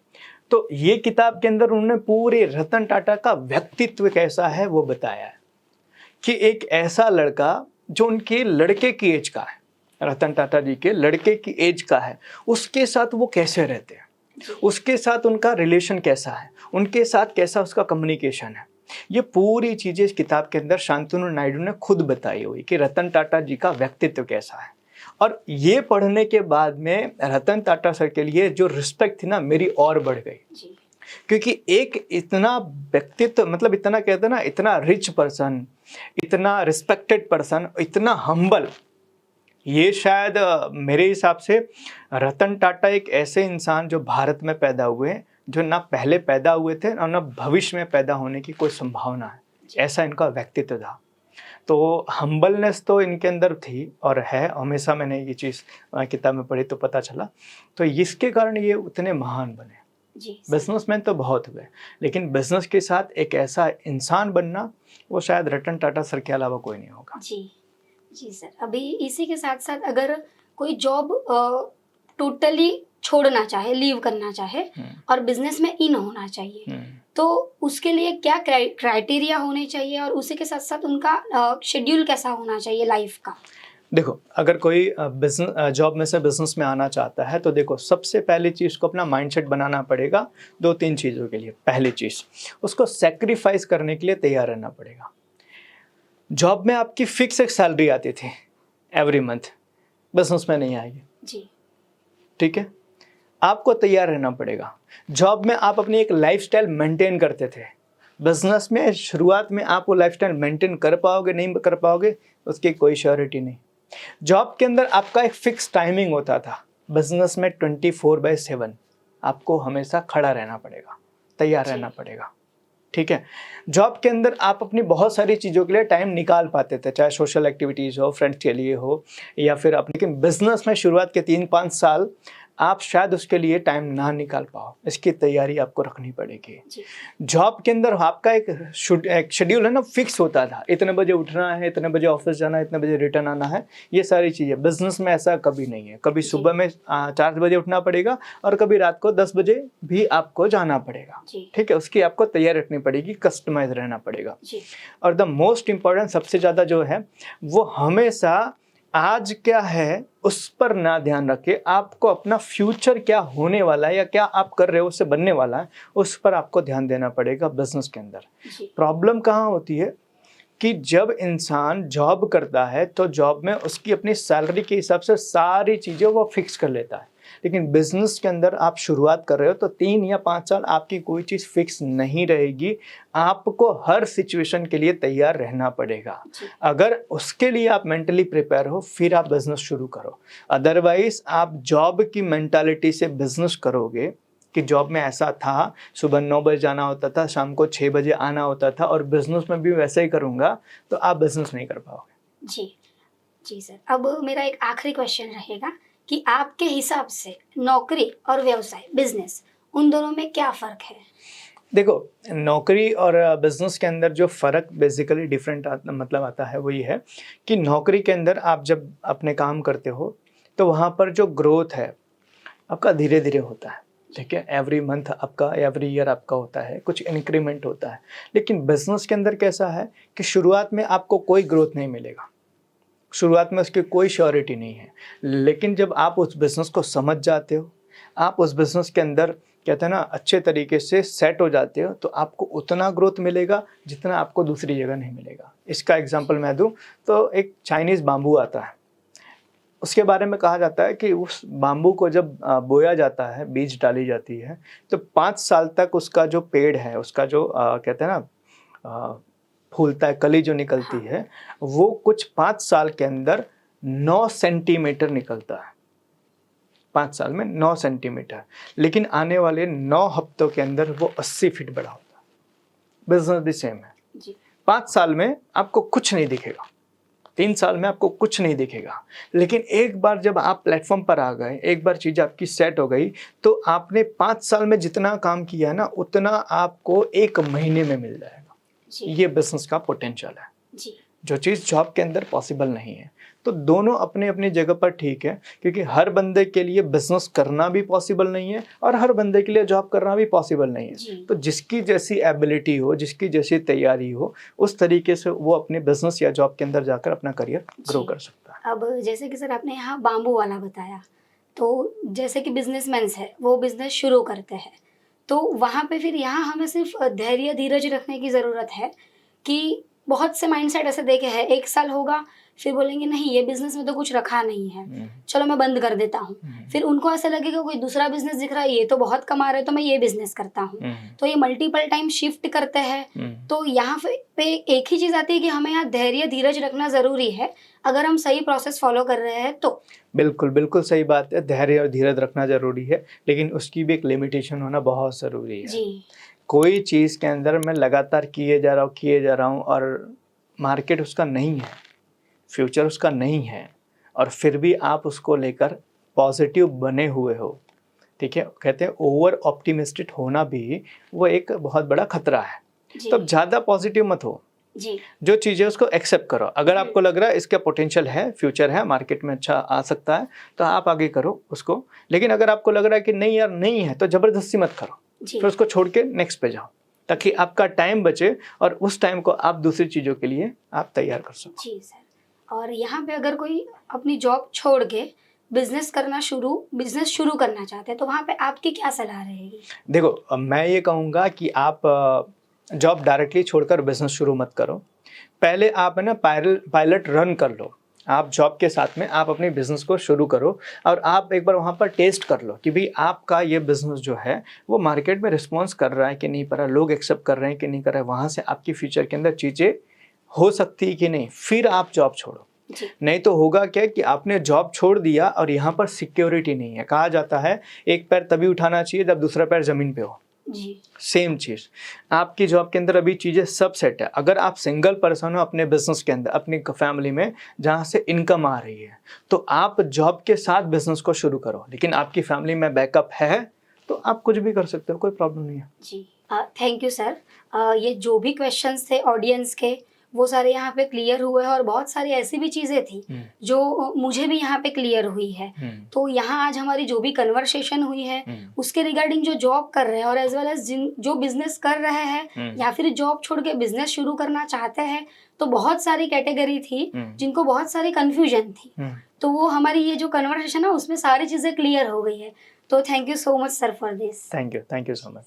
तो ये किताब के अंदर उन्होंने पूरे रतन टाटा का व्यक्तित्व कैसा है वो बताया है कि एक ऐसा लड़का जो उनके लड़के की एज का है, रतन टाटा जी के लड़के की एज का है, उसके साथ वो कैसे रहते हैं, उसके साथ उनका रिलेशन कैसा है, उनके साथ कैसा उसका कम्युनिकेशन है। ये पूरी चीजें इस किताब के अंदर शांतनु नायडू ने खुद बताई हुई कि रतन टाटा जी का व्यक्तित्व कैसा है। और ये पढ़ने के बाद में रतन टाटा सर के लिए जो रिस्पेक्ट थी ना मेरी और बढ़ गई जी। क्योंकि एक इतना व्यक्तित्व, मतलब इतना कहते हैं ना, इतना रिच पर्सन, इतना रिस्पेक्टेड पर्सन, इतना हम्बल, ये शायद मेरे हिसाब से रतन टाटा एक ऐसे इंसान जो भारत में पैदा हुए, जो ना पहले पैदा हुए थे और ना भविष्य में पैदा होने की कोई संभावना है, ऐसा इनका व्यक्तित्व था। तो हम्बलनेस तो इनके अंदर थी और है, हमेशा मैंने ये चीज़ किताब में पढ़ी तो पता चला। तो इसके कारण ये उतने महान बने। बिजनेसमैन तो बहुत हुए, लेकिन बिजनेस के साथ एक ऐसा इंसान बनना, वो शायद रतन टाटा सर के अलावा कोई नहीं होगा। जी जी सर। अभी इसी के साथ साथ अगर कोई जॉब टोटली छोड़ना चाहे, लीव करना चाहे और बिजनेस में इन होना चाहिए, तो उसके लिए क्या क्राइटेरिया होने चाहिए और उसी के साथ साथ उनका शेड्यूल कैसा होना चाहिए लाइफ का? देखो, अगर कोई बिजनेस जॉब में से बिजनेस में आना चाहता है तो देखो, सबसे पहली चीज़ को अपना माइंडसेट बनाना पड़ेगा 2-3 चीज़ों के लिए। पहली चीज़, उसको सेक्रीफाइस करने के लिए तैयार रहना पड़ेगा। जॉब में आपकी फिक्स एक सैलरी आती थी एवरी मंथ, बिजनेस में नहीं आएगी जी, ठीक है, आपको तैयार रहना पड़ेगा। जॉब में आप अपनी एक लाइफस्टाइल मेंटेन करते थे, बिजनेस में शुरुआत में आप वो लाइफस्टाइल मेंटेन कर पाओगे नहीं कर पाओगे उसकी कोई श्योरिटी नहीं। जॉब के अंदर आपका एक फिक्स टाइमिंग होता था, बिजनेस में 24/7 आपको हमेशा खड़ा रहना पड़ेगा, तैयार रहना पड़ेगा, ठीक है। जॉब के अंदर आप अपनी बहुत सारी चीज़ों के लिए टाइम निकाल पाते थे, चाहे सोशल एक्टिविटीज़ हो, फ्रेंड्स के लिए हो या फिर अपने। लेकिन बिजनेस में शुरुआत के 3-5 साल आप शायद उसके लिए टाइम ना निकाल पाओ, इसकी तैयारी आपको रखनी पड़ेगी। जी। जॉब के अंदर आपका एक शेड्यूल है ना, फिक्स होता था, इतने बजे उठना है, इतने बजे ऑफिस जाना है, इतने बजे रिटर्न आना है, ये सारी चीज़ें। बिजनेस में ऐसा कभी नहीं है, कभी सुबह में 4 बजे उठना पड़ेगा और कभी रात को 10 बजे भी आपको जाना पड़ेगा। ठीक है, उसकी आपको तैयारी रखनी पड़ेगी, कस्टमाइज रहना पड़ेगा। और द मोस्ट इम्पॉर्टेंट, सबसे ज़्यादा जो है वो हमेशा आज क्या है उस पर ना ध्यान रखे, आपको अपना फ्यूचर क्या होने वाला है या क्या आप कर रहे हो उससे बनने वाला है, उस पर आपको ध्यान देना पड़ेगा बिजनेस के अंदर। प्रॉब्लम कहाँ होती है कि जब इंसान जॉब करता है तो जॉब में उसकी अपनी सैलरी के हिसाब से सारी चीज़ें वो फिक्स कर लेता है, लेकिन बिजनेस के अंदर आप शुरुआत कर रहे हो तो 3 या 5 साल आपकी कोई चीज़ फिक्स नहीं रहेगी, आपको हर सिचुएशन के लिए तैयार रहना पड़ेगा। अगर उसके लिए आप मेंटली प्रिपेयर हो फिर आप बिजनेस शुरू करो, अदरवाइज आप जॉब की मेंटालिटी से बिजनेस करोगे कि जॉब में ऐसा था, सुबह 9 बजे जाना होता था, शाम को 6 बजे आना होता था, और बिजनेस में भी वैसे ही करूँगा तो आप बिजनेस नहीं कर पाओगे। जी सर। अब मेरा एक आखिरी क्वेश्चन रहेगा कि आपके हिसाब से नौकरी और व्यवसाय, बिजनेस, उन दोनों में क्या फ़र्क है? देखो, नौकरी और बिजनेस के अंदर जो फ़र्क बेसिकली डिफरेंट मतलब आता है वो ये है कि नौकरी के अंदर आप जब अपने काम करते हो तो वहाँ पर जो ग्रोथ है आपका धीरे धीरे होता है। ठीक है, एवरी मंथ आपका, एवरी ईयर आपका होता है, कुछ इंक्रीमेंट होता है। लेकिन बिजनेस के अंदर कैसा है कि शुरुआत में आपको कोई ग्रोथ नहीं मिलेगा, शुरुआत में उसकी कोई श्योरिटी नहीं है, लेकिन जब आप उस बिज़नेस को समझ जाते हो, आप उस बिज़नेस के अंदर कहते हैं ना अच्छे तरीके से सेट हो जाते हो, तो आपको उतना ग्रोथ मिलेगा जितना आपको दूसरी जगह नहीं मिलेगा। इसका एग्जांपल मैं दूं तो एक चाइनीज़ बाम्बू आता है, उसके बारे में कहा जाता है कि उस बाम्बू को जब बोया जाता है, बीज डाली जाती है, तो 5 साल तक उसका जो पेड़ है, उसका जो कहते हैं ना फूलता है, कली जो निकलती है, वो कुछ 5 साल के अंदर 9 सेंटीमीटर निकलता है। 5 साल में 9 सेंटीमीटर, लेकिन आने वाले 9 हफ्तों के अंदर वो 80 फीट बड़ा होता है। बिजनेस भी सेम है जी। 5 साल में आपको कुछ नहीं दिखेगा, 3 साल में आपको कुछ नहीं दिखेगा, लेकिन एक बार जब आप प्लेटफॉर्म पर आ गए, एक बार चीज़ आपकी सेट हो गई, तो आपने 5 साल में जितना काम किया है ना उतना आपको 1 महीने में मिल जाएगा। ये बिजनेस का पोटेंशियल है जी। जो चीज़ जॉब के अंदर पॉसिबल नहीं है। तो दोनों अपने अपनी जगह पर ठीक है, क्योंकि हर बंदे के लिए बिजनेस करना भी पॉसिबल नहीं है और हर बंदे के लिए जॉब करना भी पॉसिबल नहीं है। तो जिसकी जैसी एबिलिटी हो, जिसकी जैसी तैयारी हो, उस तरीके से वो अपने बिजनेस या जॉब के अंदर जाकर अपना करियर ग्रो कर सकता है। अब जैसे कि सर आपने यहाँ बाम्बू वाला बताया, तो जैसे कि बिजनेसमैन है वो बिजनेस शुरू करते हैं, तो वहाँ पे फिर यहाँ हमें सिर्फ धैर्य धीरज रखने की ज़रूरत है कि बहुत से माइंडसेट ऐसे देखे हैं, 1 साल होगा फिर बोलेंगे नहीं ये बिजनेस में तो कुछ रखा नहीं है, चलो मैं बंद कर देता हूँ। फिर उनको ऐसा लगेगा कोई दूसरा बिजनेस दिख रहा है, ये तो बहुत कमा रहे, तो मैं ये बिजनेस करता हूँ। तो ये मल्टीपल टाइम शिफ्ट करते हैं। तो यहाँ पे एक ही चीज़ आती है कि हमें यहाँ धैर्य धीरज रखना ज़रूरी है, अगर हम सही प्रोसेस फॉलो कर रहे हैं तो। बिल्कुल बिल्कुल सही बात है, धैर्य और धीरज रखना ज़रूरी है, लेकिन उसकी भी एक लिमिटेशन होना बहुत ज़रूरी है जी। कोई चीज़ के अंदर मैं लगातार किए जा रहा हूँ और मार्केट उसका नहीं है, फ्यूचर उसका नहीं है, और फिर भी आप उसको लेकर पॉजिटिव बने हुए हो, ठीक है, कहते हैं ओवर ऑप्टिमिस्टिक होना भी वो एक बहुत बड़ा खतरा है। तो ज़्यादा पॉजिटिव मत हो जी। जो चीज़ है उसको एक्सेप्ट करो। अगर आपको लग रहा है इसका पोटेंशियल है, फ्यूचर है, मार्केट में अच्छा आ सकता है, तो आप आगे करो उसको। लेकिन अगर आपको लग रहा है कि नहीं यार नहीं है, तो ज़बरदस्ती मत करो, फिर उसको छोड़ के नेक्स्ट पे जाओ, ताकि आपका टाइम बचे और उस टाइम को आप दूसरी चीज़ों के लिए आप तैयार कर सको। जी सर। और यहाँ पे अगर कोई अपनी जॉब छोड़ के बिजनेस शुरू करना चाहते हैं, तो वहाँ पे आपकी क्या सलाह रहेगी? देखो, मैं ये कहूँगा कि आप जॉब डायरेक्टली छोड़कर बिजनेस शुरू मत करो। पहले आप है ना पायलट रन कर लो। आप जॉब के साथ में आप अपने बिजनेस को शुरू करो और आप एक बार वहाँ पर टेस्ट कर लो कि भाई आपका ये बिजनेस जो है वो मार्केट में रिस्पॉन्स कर रहा है कि नहीं कर रहा है, लोग एक्सेप्ट कर रहे हैं कि नहीं कर रहे हैं, वहाँ से आपकी फ्यूचर के अंदर चीज़ें हो सकती है कि नहीं, फिर आप जॉब छोड़ो। नहीं तो होगा क्या कि आपने जॉब छोड़ दिया और यहाँ पर सिक्योरिटी नहीं है। कहा जाता है एक पैर तभी उठाना चाहिए जब दूसरा पैर जमीन पे हो जी सेम चीज़ आपकी जॉब के अंदर अभी चीज़ें सब सेट है। अगर आप सिंगल पर्सन हो अपने बिजनेस के अंदर, अपनी फैमिली में जहाँ से इनकम आ रही है, तो आप जॉब के साथ बिजनेस को शुरू करो। लेकिन आपकी फैमिली में बैकअप है तो आप कुछ भी कर सकते हो, कोई प्रॉब्लम नहीं है। जी थैंक यू सर। ये जो भी क्वेश्चंस थे ऑडियंस के वो सारे यहाँ पे क्लियर हुए हैं और बहुत सारी ऐसी भी चीज़ें थी जो मुझे भी यहाँ पे क्लियर हुई है। तो यहाँ आज हमारी जो भी कन्वर्सेशन हुई है उसके रिगार्डिंग जो जॉब कर रहे हैं और एज वेल एज जिन जो बिजनेस कर रहे हैं या फिर जॉब छोड़ के बिजनेस शुरू करना चाहते हैं, तो बहुत सारी कैटेगरी थी जिनको बहुत सारी कन्फ्यूजन थी। तो वो हमारी ये जो कन्वर्सेशन है उसमें सारी चीज़ें क्लियर हो गई है। तो thank you so much sir for this. Thank you so much.